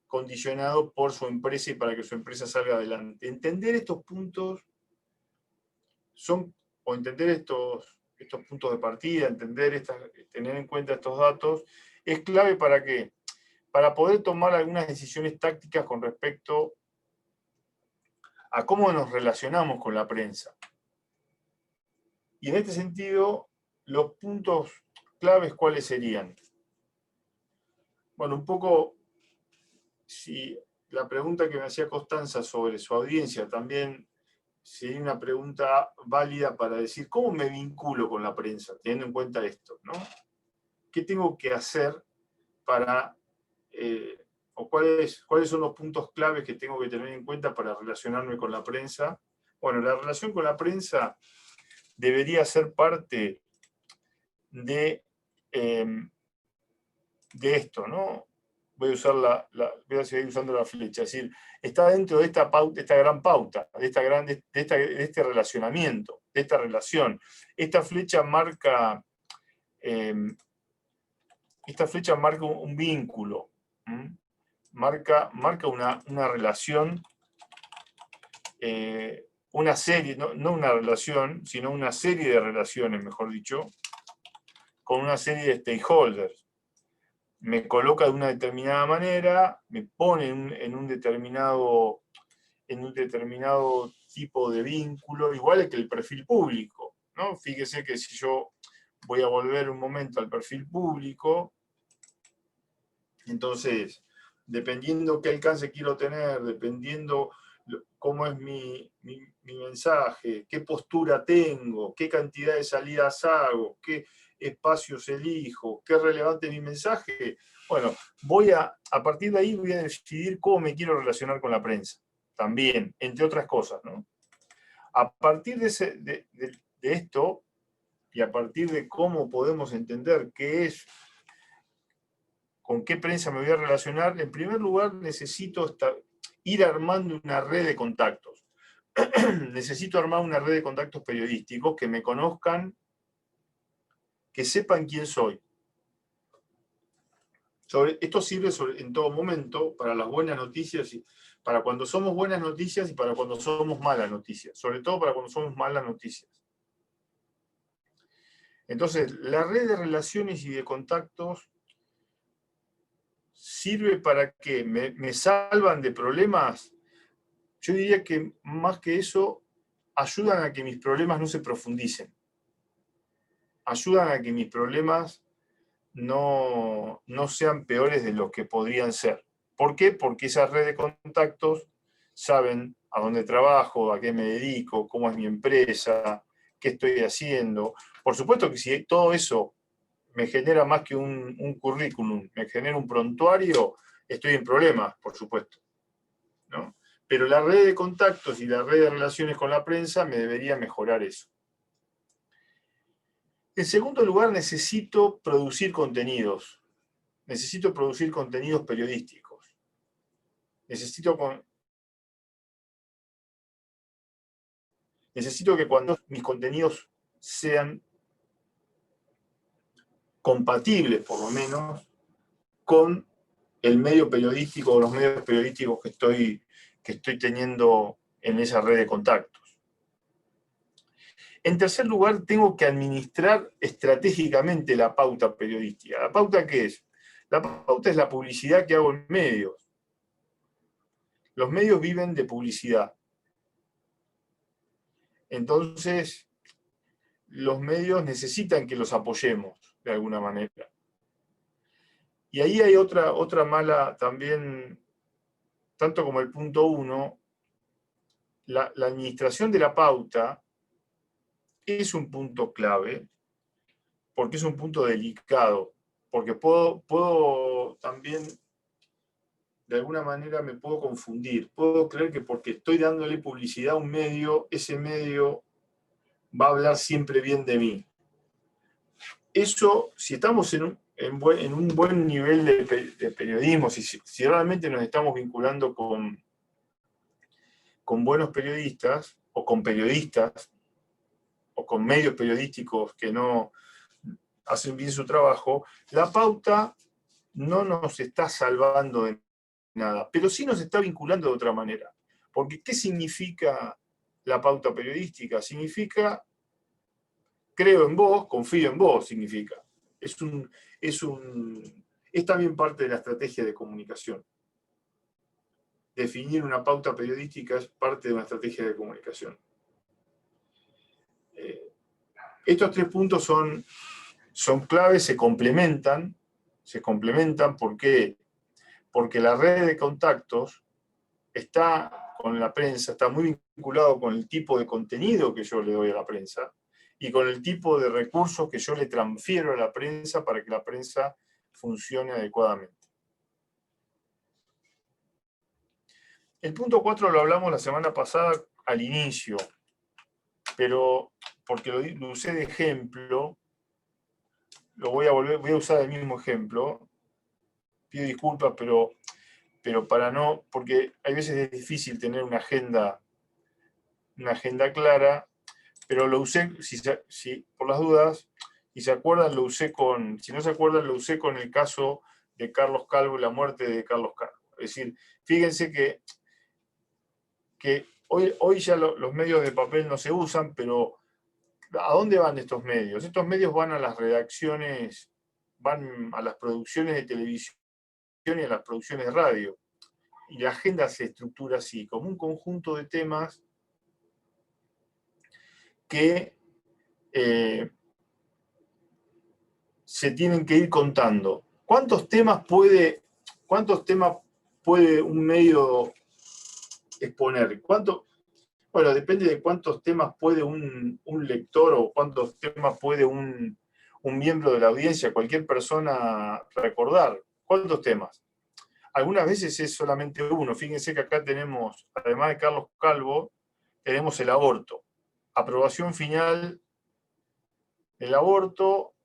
condicionado por su empresa y para que su empresa salga adelante. Entender estos puntos entender estos puntos de partida, tener en cuenta estos datos, es clave para ¿qué? Para poder tomar algunas decisiones tácticas con respecto a cómo nos relacionamos con la prensa. Y en este sentido, los puntos claves, ¿cuáles serían? Bueno, un poco, si la pregunta que me hacía Constanza sobre su audiencia también sería una pregunta válida para decir, ¿cómo me vinculo con la prensa? Teniendo en cuenta esto, ¿no? ¿Qué tengo que hacer para, o cuáles son los puntos claves que tengo que tener en cuenta para relacionarme con la prensa? Bueno, la relación con la prensa debería ser parte de esto, ¿no? Voy a seguir usando la flecha, es decir, está dentro de esta pauta, esta gran pauta, de este relacionamiento, de esta relación. Esta flecha marca un vínculo, marca una relación, una serie, no una relación, sino una serie de relaciones, mejor dicho, con una serie de stakeholders. Me coloca de una determinada manera, me pone en un determinado tipo de vínculo, igual que el perfil público, ¿no? Fíjese que si yo voy a volver un momento al perfil público, entonces, dependiendo qué alcance quiero tener, dependiendo cómo es mi mensaje, qué postura tengo, qué cantidad de salidas hago, qué espacios elijo, qué es relevante mi mensaje, bueno, a partir de ahí voy a decidir cómo me quiero relacionar con la prensa, también, entre otras cosas, ¿no? A partir de esto, y a partir de cómo podemos entender con qué prensa me voy a relacionar, en primer lugar necesito ir armando una red de contactos. Necesito armar una red de contactos periodísticos que me conozcan, que sepan quién soy. Esto sirve en todo momento para las buenas noticias, para cuando somos buenas noticias y para cuando somos malas noticias, sobre todo para cuando somos malas noticias. Entonces, la red de relaciones y de contactos sirve para que me salvan de problemas. Yo diría que más que eso, ayudan a que mis problemas no se profundicen. Ayudan a que mis problemas no sean peores de lo que podrían ser. ¿Por qué? Porque esa red de contactos saben a dónde trabajo, a qué me dedico, cómo es mi empresa, qué estoy haciendo. Por supuesto que si todo eso me genera más que un currículum, me genera un prontuario, estoy en problemas, por supuesto, ¿no? Pero la red de contactos y la red de relaciones con la prensa me debería mejorar eso. En segundo lugar, necesito producir contenidos. Necesito producir contenidos periodísticos. Necesito que cuando mis contenidos sean compatibles, por lo menos, con el medio periodístico o los medios periodísticos que estoy teniendo en esa red de contactos. En tercer lugar, tengo que administrar estratégicamente la pauta periodística. ¿La pauta qué es? La pauta es la publicidad que hago en medios. Los medios viven de publicidad. Entonces, los medios necesitan que los apoyemos de alguna manera. Y ahí hay otra mala también, tanto como el punto 1, la administración de la pauta es un punto clave, porque es un punto delicado, porque puedo también, de alguna manera me puedo confundir, puedo creer que porque estoy dándole publicidad a un medio, ese medio va a hablar siempre bien de mí. Eso, si estamos en un buen nivel de periodismo, si realmente nos estamos vinculando con buenos periodistas, o con medios periodísticos que no hacen bien su trabajo, la pauta no nos está salvando de nada, pero sí nos está vinculando de otra manera. Porque, ¿qué significa la pauta periodística? Significa, creo en vos, confío en vos, significa. Es también parte de la estrategia de comunicación. Definir una pauta periodística es parte de una estrategia de comunicación. Estos 3 puntos son claves, se complementan. ¿Por qué? Porque la red de contactos está con la prensa, está muy vinculado con el tipo de contenido que yo le doy a la prensa y con el tipo de recursos que yo le transfiero a la prensa para que la prensa funcione adecuadamente. El punto 4 lo hablamos la semana pasada al inicio, pero porque lo usé de ejemplo, voy a usar el mismo ejemplo. Pido disculpas, pero para no, porque hay veces es difícil tener una agenda clara, pero lo usé, si por las dudas, y se acuerdan, si no se acuerdan, lo usé con el caso de Carlos Calvo y la muerte de Carlos Calvo. Es decir, fíjense que hoy ya los medios de papel no se usan, pero ¿a dónde van estos medios? Estos medios van a las redacciones, van a las producciones de televisión y a las producciones de radio. Y la agenda se estructura así, como un conjunto de temas que se tienen que ir contando. ¿Cuántos temas puede un medio exponer? Bueno, depende de cuántos temas puede un lector o cuántos temas puede un miembro de la audiencia, cualquier persona recordar. ¿Cuántos temas? Algunas veces es solamente uno. Fíjense que acá tenemos, además de Carlos Calvo, tenemos el aborto. Aprobación final del aborto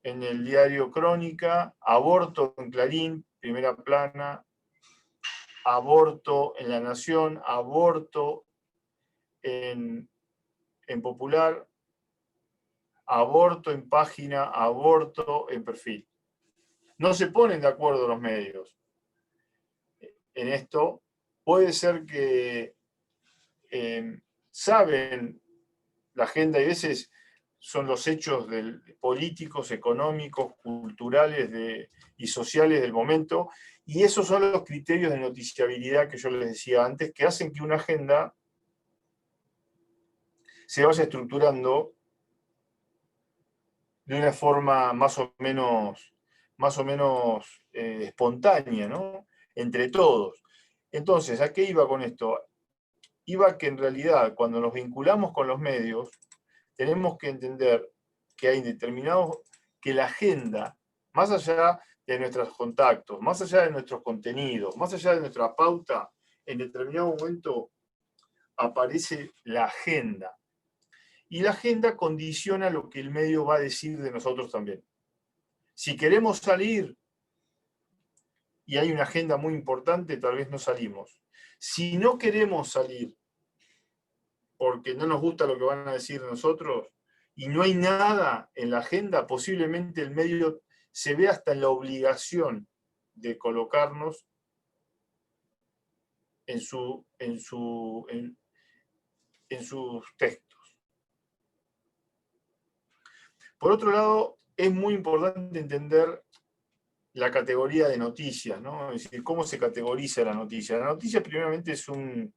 en el diario Crónica, aborto en Clarín, primera plana, aborto en La Nación, aborto en Popular, aborto en Página, aborto en Perfil. No se ponen de acuerdo los medios en esto. Puede ser que saben la agenda, y a veces son los hechos políticos, económicos, culturales y sociales del momento, y esos son los criterios de noticiabilidad que yo les decía antes, que hacen que una agenda se vaya estructurando de una forma más o menos espontánea, ¿no? Entre todos. Entonces, ¿a qué iba con esto? Iba que en realidad, cuando nos vinculamos con los medios, tenemos que entender que hay que la agenda, más allá de nuestros contactos, más allá de nuestros contenidos, más allá de nuestra pauta, en determinado momento aparece la agenda. Y la agenda condiciona lo que el medio va a decir de nosotros también. Si queremos salir y hay una agenda muy importante, tal vez no salimos. Si no queremos salir porque no nos gusta lo que van a decir de nosotros y no hay nada en la agenda, posiblemente el medio se ve hasta en la obligación de colocarnos en sus textos. Por otro lado, es muy importante entender la categoría de noticias, ¿no? Es decir, ¿cómo se categoriza la noticia? La noticia primeramente es un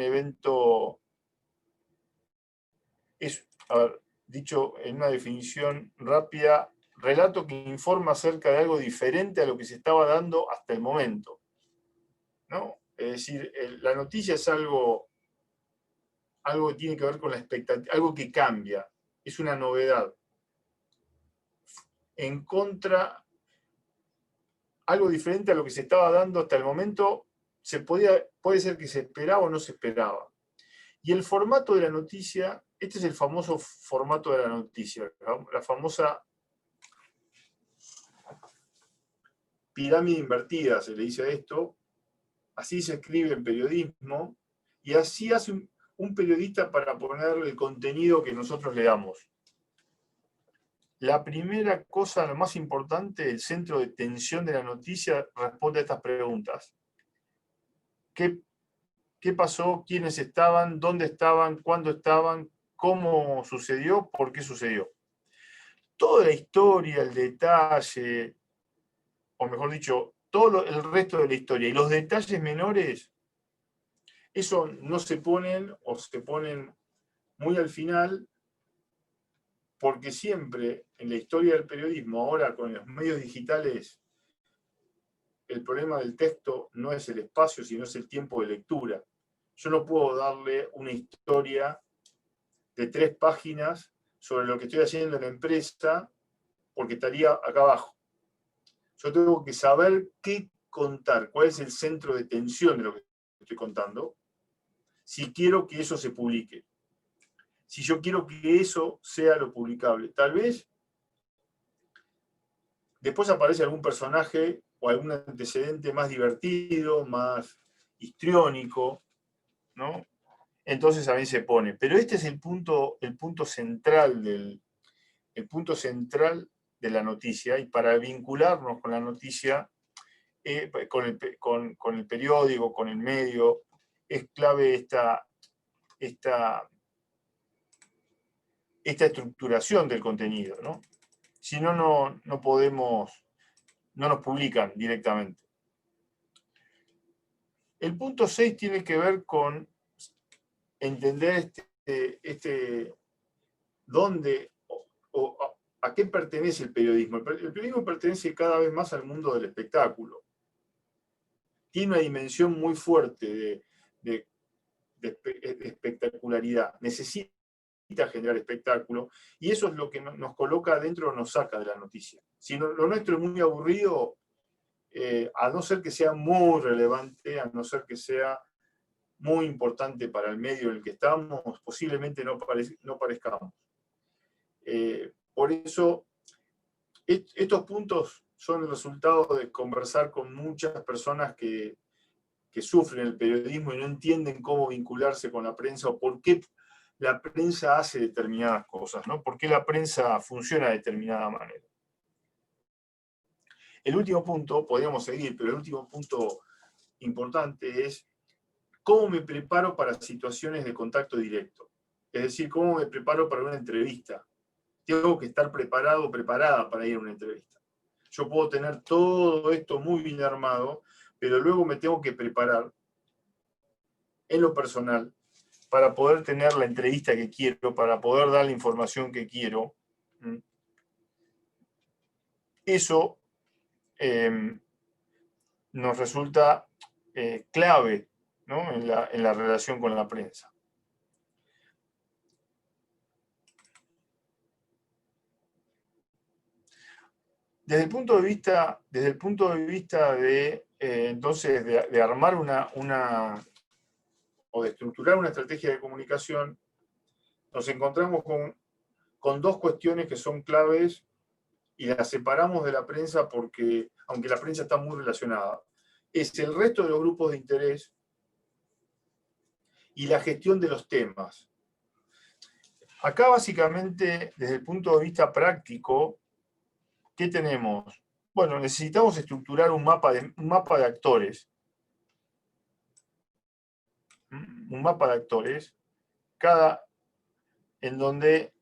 evento, a ver, dicho en una definición rápida, relato que informa acerca de algo diferente a lo que se estaba dando hasta el momento, ¿no? Es decir, la noticia es algo que tiene que ver con la expectativa, algo que cambia, es una novedad. En contra, algo diferente a lo que se estaba dando hasta el momento, puede ser que se esperaba o no se esperaba. Y el formato de la noticia, este es el famoso formato de la noticia, la famosa pirámide invertida, se le dice a esto, así se escribe en periodismo, y así hace un periodista para ponerle el contenido que nosotros le damos. La primera cosa, lo más importante, el centro de tensión de la noticia responde a estas preguntas. ¿Qué pasó? ¿Quiénes estaban? ¿Dónde estaban? ¿Cuándo estaban? ¿Cómo sucedió? ¿Por qué sucedió? Toda la historia, el detalle, o mejor dicho, todo el resto de la historia y los detalles menores, eso no se ponen o se ponen muy al final, porque siempre en la historia del periodismo, ahora con los medios digitales, el problema del texto no es el espacio, sino es el tiempo de lectura. Yo no puedo darle una historia de 3 páginas sobre lo que estoy haciendo en la empresa, porque estaría acá abajo. Yo tengo que saber qué contar, cuál es el centro de tensión de lo que estoy contando, si quiero que eso se publique. Si yo quiero que eso sea lo publicable. Tal vez después aparece algún personaje o algún antecedente más divertido, más histriónico, ¿no? Entonces a mí se pone. Pero este es el punto central de la noticia, y para vincularnos con la noticia, con el periódico, con el medio, es clave esta estructuración del contenido, ¿no? Si no, no podemos, no nos publican directamente. El punto 6 tiene que ver con entender dónde o a qué pertenece el periodismo. El periodismo pertenece cada vez más al mundo del espectáculo. Tiene una dimensión muy fuerte de espectacularidad. Necesita generar espectáculo, y eso es lo que nos coloca adentro o nos saca de la noticia. Si lo nuestro es muy aburrido, a no ser que sea muy relevante, a no ser que sea muy importante para el medio en el que estamos, posiblemente no parezcamos. Por eso, estos puntos son el resultado de conversar con muchas personas que sufren el periodismo y no entienden cómo vincularse con la prensa o por qué la prensa hace determinadas cosas, ¿no? ¿Por qué la prensa funciona de determinada manera? El último punto, podríamos seguir, pero el último punto importante es cómo me preparo para situaciones de contacto directo. Es decir, cómo me preparo para una entrevista. Tengo que estar preparado o preparada para ir a una entrevista. Yo puedo tener todo esto muy bien armado, pero luego me tengo que preparar en lo personal para poder tener la entrevista que quiero, para poder dar la información que quiero. Eso nos resulta clave, ¿no? en la relación con la prensa. Desde el punto de vista de entonces de armar o de estructurar una estrategia de comunicación, nos encontramos con 2 cuestiones que son claves y las separamos de la prensa porque, aunque la prensa está muy relacionada, es el resto de los grupos de interés y la gestión de los temas. Acá básicamente, desde el punto de vista práctico, ¿qué tenemos? Bueno, necesitamos estructurar un mapa de actores. Un mapa de actores, en donde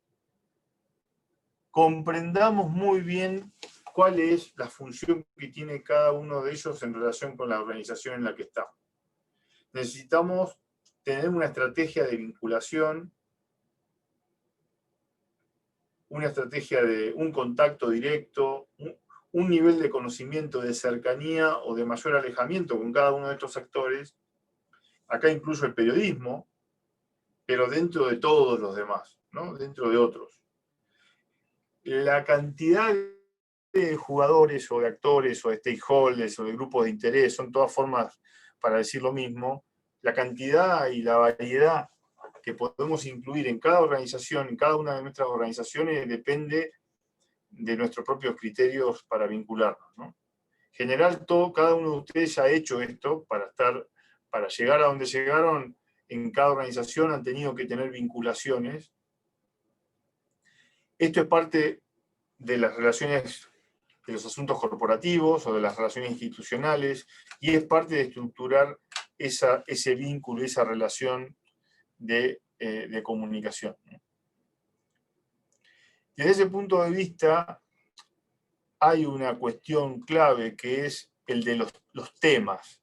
comprendamos muy bien cuál es la función que tiene cada uno de ellos en relación con la organización en la que estamos. Necesitamos tener una estrategia de vinculación, una estrategia de un contacto directo, un nivel de conocimiento, de cercanía o de mayor alejamiento con cada uno de estos actores. Acá incluyo el periodismo, pero dentro de todos los demás, ¿no? Dentro de otros. La cantidad de jugadores o de actores o de stakeholders o de grupos de interés, son todas formas para decir lo mismo, la cantidad y la variedad que podemos incluir en cada organización, en cada una de nuestras organizaciones, depende de nuestros propios criterios para vincularnos, ¿no? En general, cada uno de ustedes ya ha hecho esto para llegar a donde llegaron. En cada organización han tenido que tener vinculaciones. Esto es parte de las relaciones, de los asuntos corporativos o de las relaciones institucionales, y es parte de estructurar ese vínculo, esa relación de comunicación. Desde ese punto de vista, hay una cuestión clave que es el de los temas.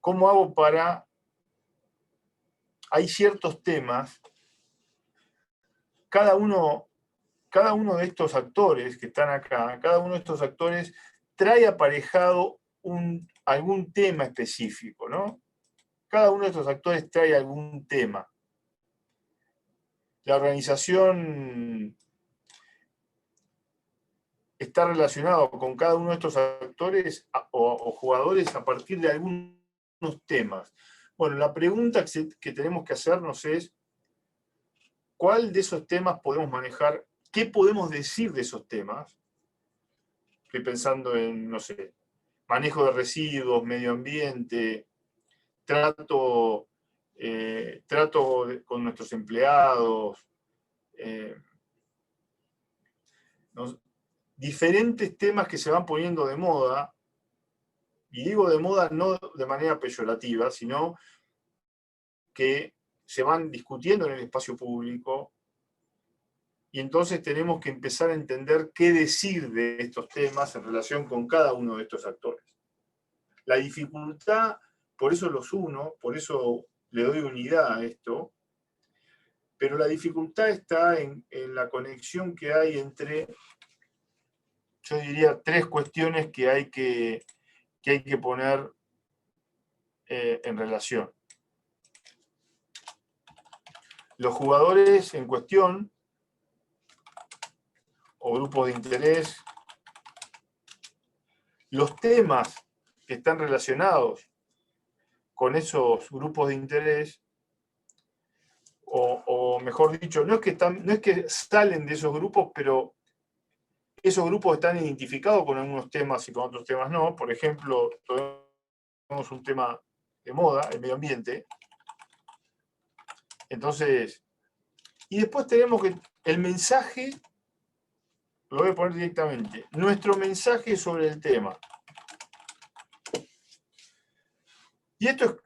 ¿Cómo hago para...? Hay ciertos temas, cada uno de estos actores que están acá, cada uno de estos actores trae aparejado algún tema específico, ¿no? Cada uno de estos actores trae algún tema. La organización está relacionada con cada uno de estos actores o jugadores a partir de algunos temas. Bueno, la pregunta que tenemos que hacernos es, ¿cuál de esos temas podemos manejar? ¿Qué podemos decir de esos temas? Estoy pensando en, no sé, manejo de residuos, medio ambiente, trato con nuestros empleados, diferentes temas que se van poniendo de moda, y digo de moda no de manera peyorativa, sino que se van discutiendo en el espacio público, y entonces tenemos que empezar a entender qué decir de estos temas en relación con cada uno de estos actores. La dificultad, por eso los uno, por eso le doy unidad a esto, pero la dificultad está en la conexión que hay entre, yo diría, tres cuestiones que hay que poner en relación. Los jugadores en cuestión, o grupos de interés, los temas que están relacionados con esos grupos de interés, o mejor dicho, no es que salen de esos grupos, pero esos grupos están identificados con algunos temas y con otros temas no. Por ejemplo, tenemos un tema de moda, el medio ambiente. Entonces, y después tenemos que el mensaje, lo voy a poner directamente, nuestro mensaje sobre el tema. Y esto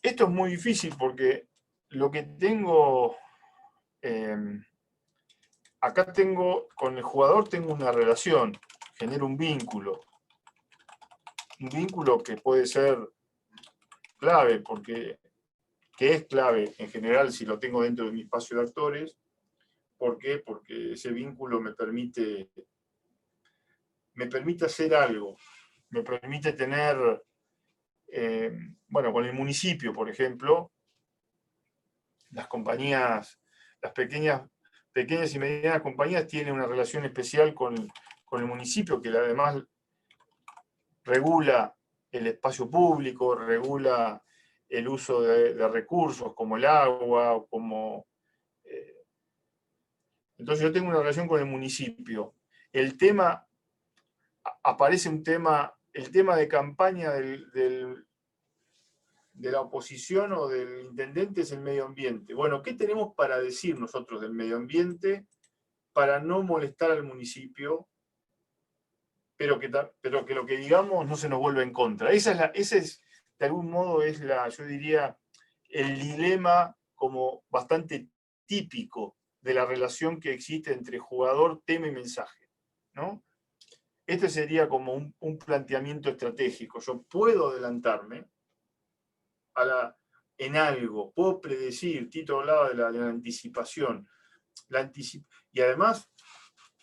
es muy difícil porque lo que tengo, acá con el jugador tengo una relación, genero un vínculo que puede ser clave, que es clave en general si lo tengo dentro de mi espacio de actores. ¿Por qué? Porque ese vínculo me permite hacer algo, me permite tener, bueno, con el municipio, por ejemplo, las compañías, las pequeñas y medianas compañías tienen una relación especial con el municipio, que además regula el espacio público, regula el uso de recursos como el agua, entonces yo tengo una relación con el municipio. Aparece el tema de campaña de la oposición o del intendente es el medio ambiente. Bueno, ¿qué tenemos para decir nosotros del medio ambiente para no molestar al municipio, pero que lo que digamos no se nos vuelva en contra? Ese es, de algún modo, yo diría, el dilema como bastante típico de la relación que existe entre jugador, tema y mensaje, ¿no? este sería como un planteamiento estratégico. Yo puedo adelantarme en algo, puedo predecir. Tito hablaba de la anticipación. Y además,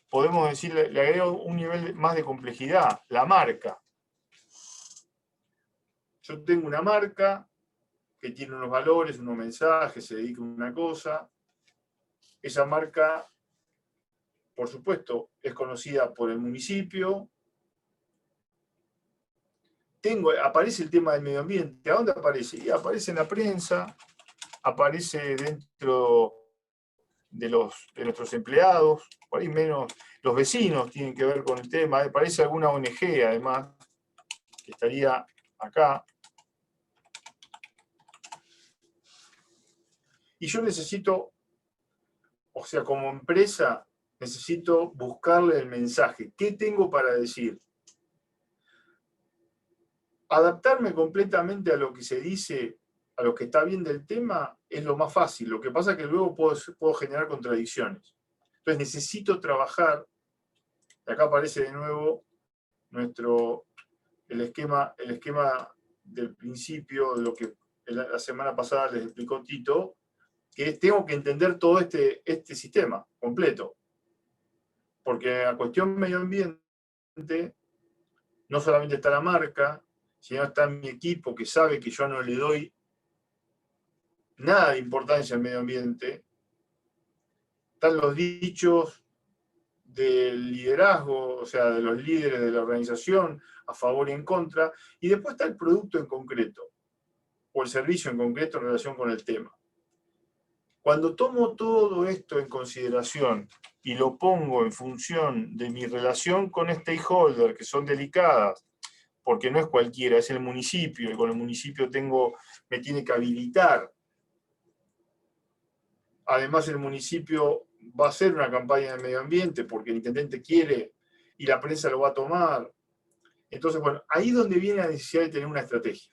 podemos decir, le agrego un nivel más de complejidad, la marca. Yo tengo una marca que tiene unos valores, unos mensajes, se dedica a una cosa. Esa marca, por supuesto, es conocida por el municipio. Aparece el tema del medio ambiente. ¿A dónde aparece? Y aparece en la prensa, aparece dentro de nuestros empleados, por ahí menos los vecinos tienen que ver con el tema. Aparece alguna ONG, además, que estaría acá. Y yo necesito, o sea, como empresa, necesito buscarle el mensaje. ¿Qué tengo para decir? Adaptarme completamente a lo que se dice, a lo que está bien del tema, es lo más fácil. Lo que pasa es que luego puedo generar contradicciones. Entonces necesito trabajar, y acá aparece de nuevo el esquema del principio, de lo que la semana pasada les explicó Tito, que tengo que entender todo este sistema completo. Porque a cuestión medio ambiente, no solamente está la marca, sino está mi equipo que sabe que yo no le doy nada de importancia al medio ambiente. Están los dichos del liderazgo, o sea, de los líderes de la organización, a favor y en contra, y después está el producto en concreto, o el servicio en concreto en relación con el tema. Cuando tomo todo esto en consideración y lo pongo en función de mi relación con stakeholders, que son delicadas, porque no es cualquiera, es el municipio, y con el municipio me tiene que habilitar. Además, el municipio va a hacer una campaña de medio ambiente porque el intendente quiere y la prensa lo va a tomar. Entonces, bueno, ahí es donde viene la necesidad de tener una estrategia.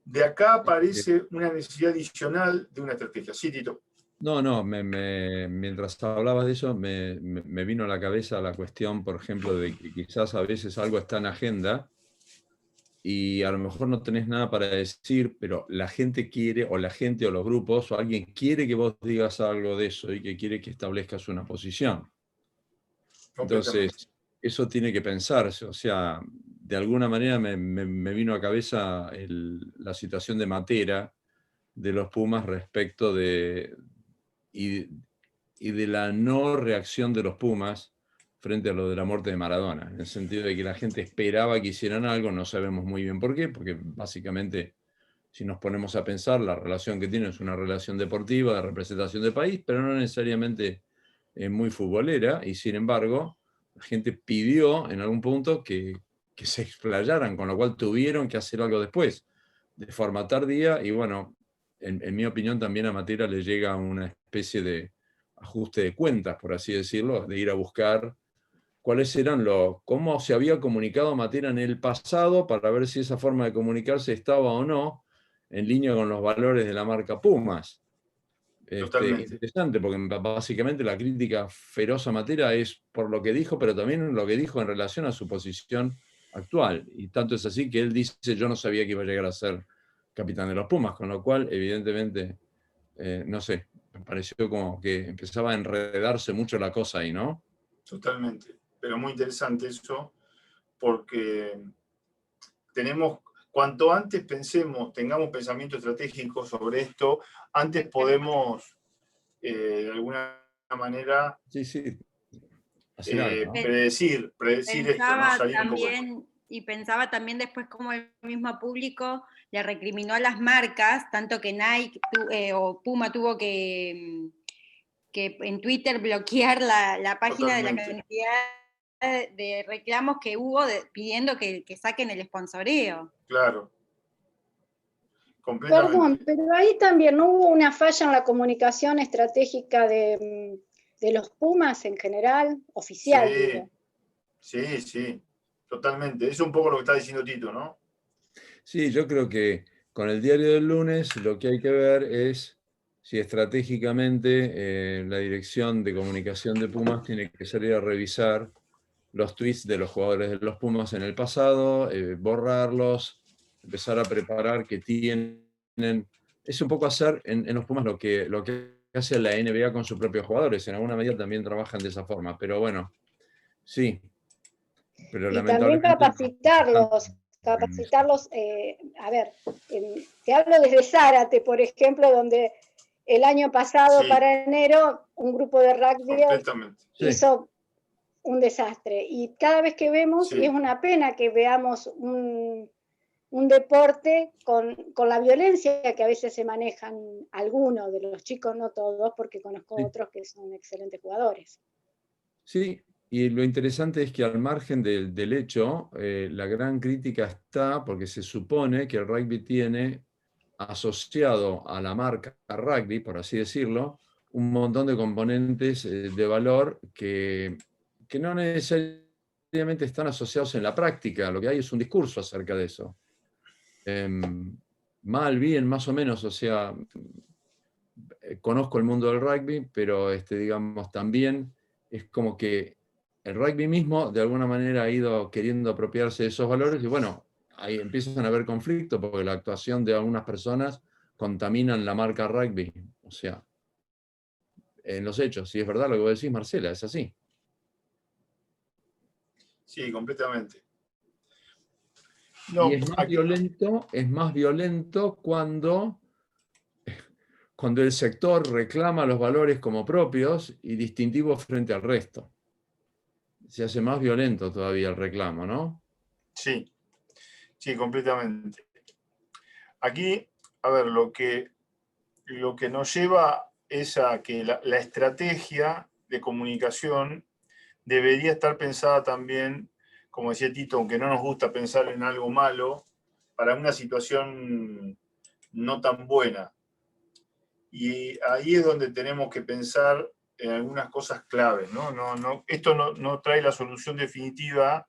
De acá aparece una necesidad adicional de una estrategia. Sí, Tito. No, mientras hablabas de eso, me vino a la cabeza la cuestión, por ejemplo, de que quizás a veces algo está en agenda y a lo mejor no tenés nada para decir, pero la gente quiere, o la gente o los grupos, o alguien quiere que vos digas algo de eso y que quiere que establezcas una posición. Entonces, eso tiene que pensarse. O sea, de alguna manera me vino a cabeza la situación de Matera, de los Pumas respecto y de la no reacción de los Pumas frente a lo de la muerte de Maradona, en el sentido de que la gente esperaba que hicieran algo, no sabemos muy bien por qué, porque básicamente, si nos ponemos a pensar, la relación que tienen es una relación deportiva, de representación del país, pero no necesariamente muy futbolera, y sin embargo, la gente pidió en algún punto que se explayaran, con lo cual tuvieron que hacer algo después, de forma tardía, y bueno, en mi opinión también a Matera le llega una especie de ajuste de cuentas, por así decirlo, de ir a buscar cuáles eran cómo se había comunicado Matera en el pasado para ver si esa forma de comunicarse estaba o no en línea con los valores de la marca Pumas. Interesante, porque básicamente la crítica feroz a Matera es por lo que dijo, pero también lo que dijo en relación a su posición actual. Y tanto es así que él dice, yo no sabía que iba a llegar a ser capitán de los Pumas, con lo cual, evidentemente, no sé, me pareció como que empezaba a enredarse mucho la cosa ahí, ¿no? Totalmente, pero muy interesante eso, porque cuanto antes tengamos pensamiento estratégico sobre esto, antes podemos, de alguna manera, predecir esto, ¿no? Salir un poco. Y pensaba también después cómo el mismo público le recriminó a las marcas, tanto que Nike o Puma tuvo que en Twitter bloquear la página. Totalmente. De la cantidad de reclamos que hubo pidiendo que saquen el sponsoreo. Claro. Perdón, pero ahí también no hubo una falla en la comunicación estratégica de los Pumas en general, oficial. Sí, digo. Sí, totalmente. Es un poco lo que está diciendo Tito, ¿no? Sí, yo creo que con el diario del lunes lo que hay que ver es si estratégicamente la dirección de comunicación de Pumas tiene que salir a revisar los tweets de los jugadores de los Pumas en el pasado, borrarlos, empezar a preparar que tienen. Es un poco hacer en los Pumas lo que hace la NBA con sus propios jugadores. En alguna medida también trabajan de esa forma. Pero bueno, sí. Pero Y también capacitarlos, a ver, te hablo desde Zárate, por ejemplo, donde el año pasado, Sí. para enero, un grupo de rugby Completamente. hizo un desastre. Y cada vez que vemos, Sí. y es una pena que veamos un deporte con la violencia que a veces se manejan algunos de los chicos, no todos, porque conozco otros que son excelentes jugadores. Sí, y lo interesante es que al margen del hecho, la gran crítica está porque se supone que el rugby tiene asociado a la marca rugby, por así decirlo, un montón de componentes de valor que no necesariamente están asociados en la práctica. Lo que hay es un discurso acerca de eso. Mal, bien, más o menos, o sea, conozco el mundo del rugby, pero digamos, también es como que el rugby mismo de alguna manera ha ido queriendo apropiarse de esos valores y bueno, ahí empiezan a haber conflictos porque la actuación de algunas personas contaminan la marca rugby. O sea, en los hechos, si es verdad lo que vos decís, Marcela, es así. Sí, completamente. No, Y es más violento cuando el sector reclama los valores como propios y distintivos frente al resto. Se hace más violento todavía el reclamo, ¿no? Sí, sí, completamente. Aquí, a ver, lo que nos lleva es a que la estrategia de comunicación debería estar pensada también, como decía Tito, aunque no nos gusta pensar en algo malo, para una situación no tan buena. Y ahí es donde tenemos que pensar en algunas cosas claves, ¿no? Esto no trae la solución definitiva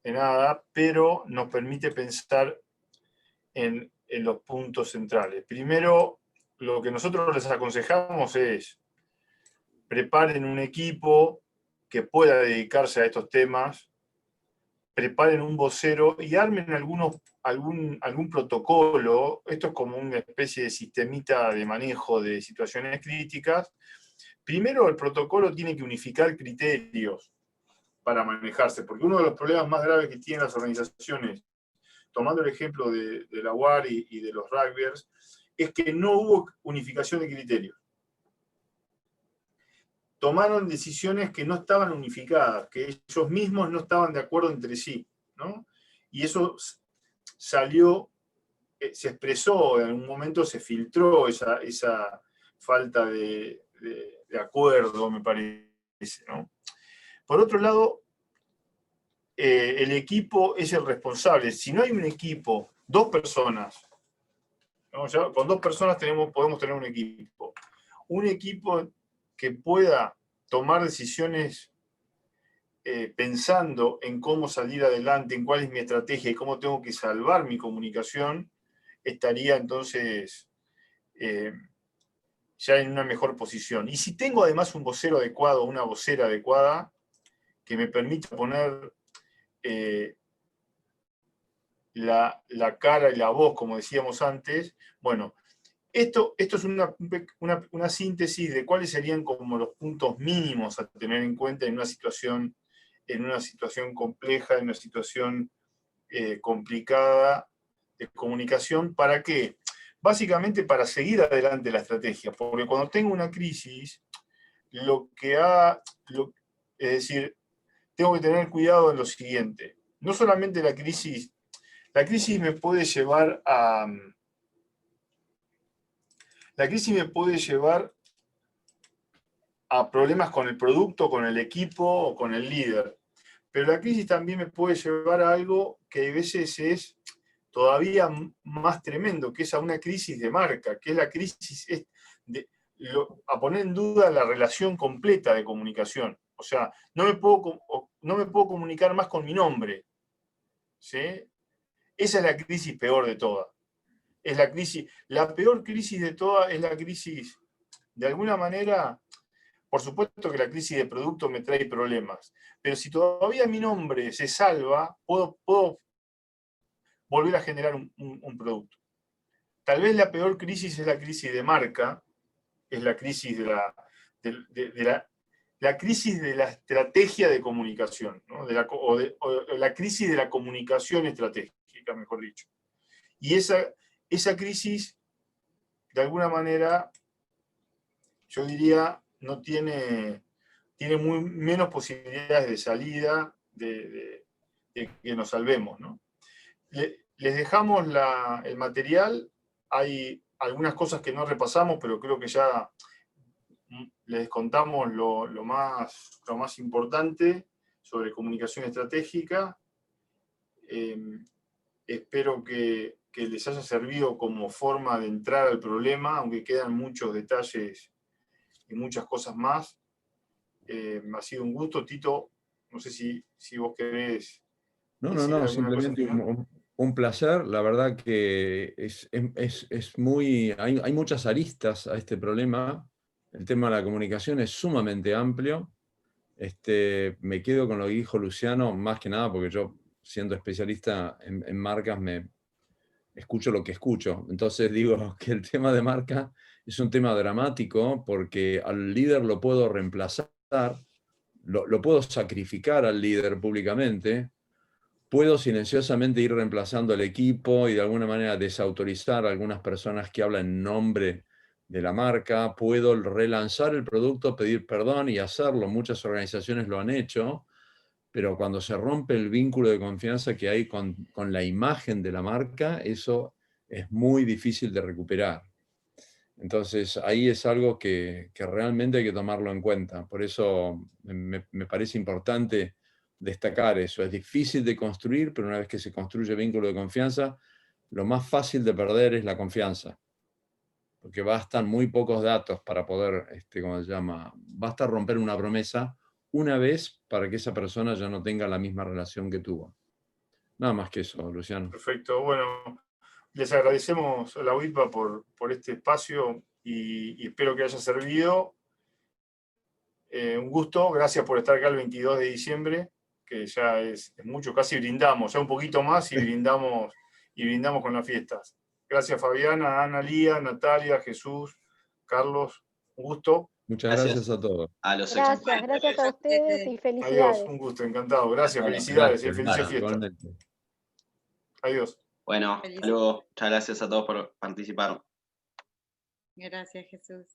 de nada, pero nos permite pensar en los puntos centrales. Primero, lo que nosotros les aconsejamos es preparen un equipo que pueda dedicarse a estos temas, preparen un vocero y armen algún protocolo. Esto es como una especie de sistemita de manejo de situaciones críticas. Primero, el protocolo tiene que unificar criterios para manejarse, porque uno de los problemas más graves que tienen las organizaciones, tomando el ejemplo de la UAR y de los rugbyers, es que no hubo unificación de criterios. Tomaron decisiones que no estaban unificadas, que ellos mismos no estaban de acuerdo entre sí, ¿no? Y eso salió, se expresó, en algún momento se filtró esa falta de acuerdo, me parece, ¿no? Por otro lado, el equipo es el responsable. Si no hay un equipo, dos personas, ¿no? Ya con dos personas podemos tener un equipo. Un equipo que pueda tomar decisiones pensando en cómo salir adelante, en cuál es mi estrategia y cómo tengo que salvar mi comunicación, estaría entonces ya en una mejor posición. Y si tengo además un vocero adecuado, una vocera adecuada, que me permita poner la cara y la voz, como decíamos antes, bueno, esto es una síntesis de cuáles serían como los puntos mínimos a tener en cuenta en una situación compleja, en una situación complicada de comunicación. ¿Para qué? Básicamente para seguir adelante la estrategia, porque cuando tengo una crisis, es decir, tengo que tener cuidado en lo siguiente. No solamente la crisis me puede llevar a... La crisis me puede llevar a problemas con el producto, con el equipo o con el líder. Pero la crisis también me puede llevar a algo que a veces es todavía más tremendo, que es a una crisis de marca, que es la crisis a poner en duda la relación completa de comunicación. O sea, no me puedo comunicar más con mi nombre, ¿sí? Esa es la crisis peor de todas. La peor crisis de todas es la crisis, de alguna manera, Por supuesto que la crisis de producto me trae problemas, pero si todavía mi nombre se salva, puedo volver a generar un producto. Tal vez la peor crisis es la crisis de marca, es la crisis la crisis de la estrategia de comunicación, ¿no? o la crisis de la comunicación estratégica, mejor dicho. Y esa crisis, de alguna manera, yo diría, no tiene menos posibilidades de salida, de que nos salvemos, ¿no? Les dejamos el material, hay algunas cosas que no repasamos, pero creo que ya les contamos lo más importante sobre comunicación estratégica. Espero que les haya servido como forma de entrar al problema, aunque quedan muchos detalles y muchas cosas más. Ha sido un gusto, Tito. No sé si vos querés decir alguna cosa simplemente final. un placer. La verdad que es muy, hay muchas aristas a este problema. El tema de la comunicación es sumamente amplio. Me quedo con lo que dijo Luciano, más que nada porque yo, siendo especialista en marcas, me escucho lo que escucho. Entonces digo que el tema de marca es un tema dramático porque al líder lo puedo reemplazar, lo puedo sacrificar al líder públicamente, puedo silenciosamente ir reemplazando el equipo y de alguna manera desautorizar a algunas personas que hablan en nombre de la marca, puedo relanzar el producto, pedir perdón y hacerlo. Muchas organizaciones lo han hecho, pero cuando se rompe el vínculo de confianza que hay con la imagen de la marca, eso es muy difícil de recuperar. Entonces ahí es algo que realmente hay que tomarlo en cuenta. Por eso me parece importante destacar eso. Es difícil de construir, pero una vez que se construye vínculo de confianza, lo más fácil de perder es la confianza. Porque bastan muy pocos datos para poder, ¿cómo se llama? Basta romper una promesa una vez para que esa persona ya no tenga la misma relación que tuvo. Nada más que eso, Luciano. Perfecto. Bueno, les agradecemos a la UIPA por este espacio y espero que haya servido. Un gusto, gracias por estar acá el 22 de diciembre, que ya es mucho, casi brindamos, ya un poquito más y brindamos con las fiestas. Gracias Fabiana, Ana, Lía, Natalia, Jesús, Carlos, un gusto. Muchas gracias a todos. A los Gracias a ustedes y Adiós, felicidades. un gusto, encantado. Gracias, Bueno, felicidades y Gracias, felices fiestas. igualmente. Adiós. Bueno, hasta luego. Muchas gracias a todos por participar. Gracias, Jesús.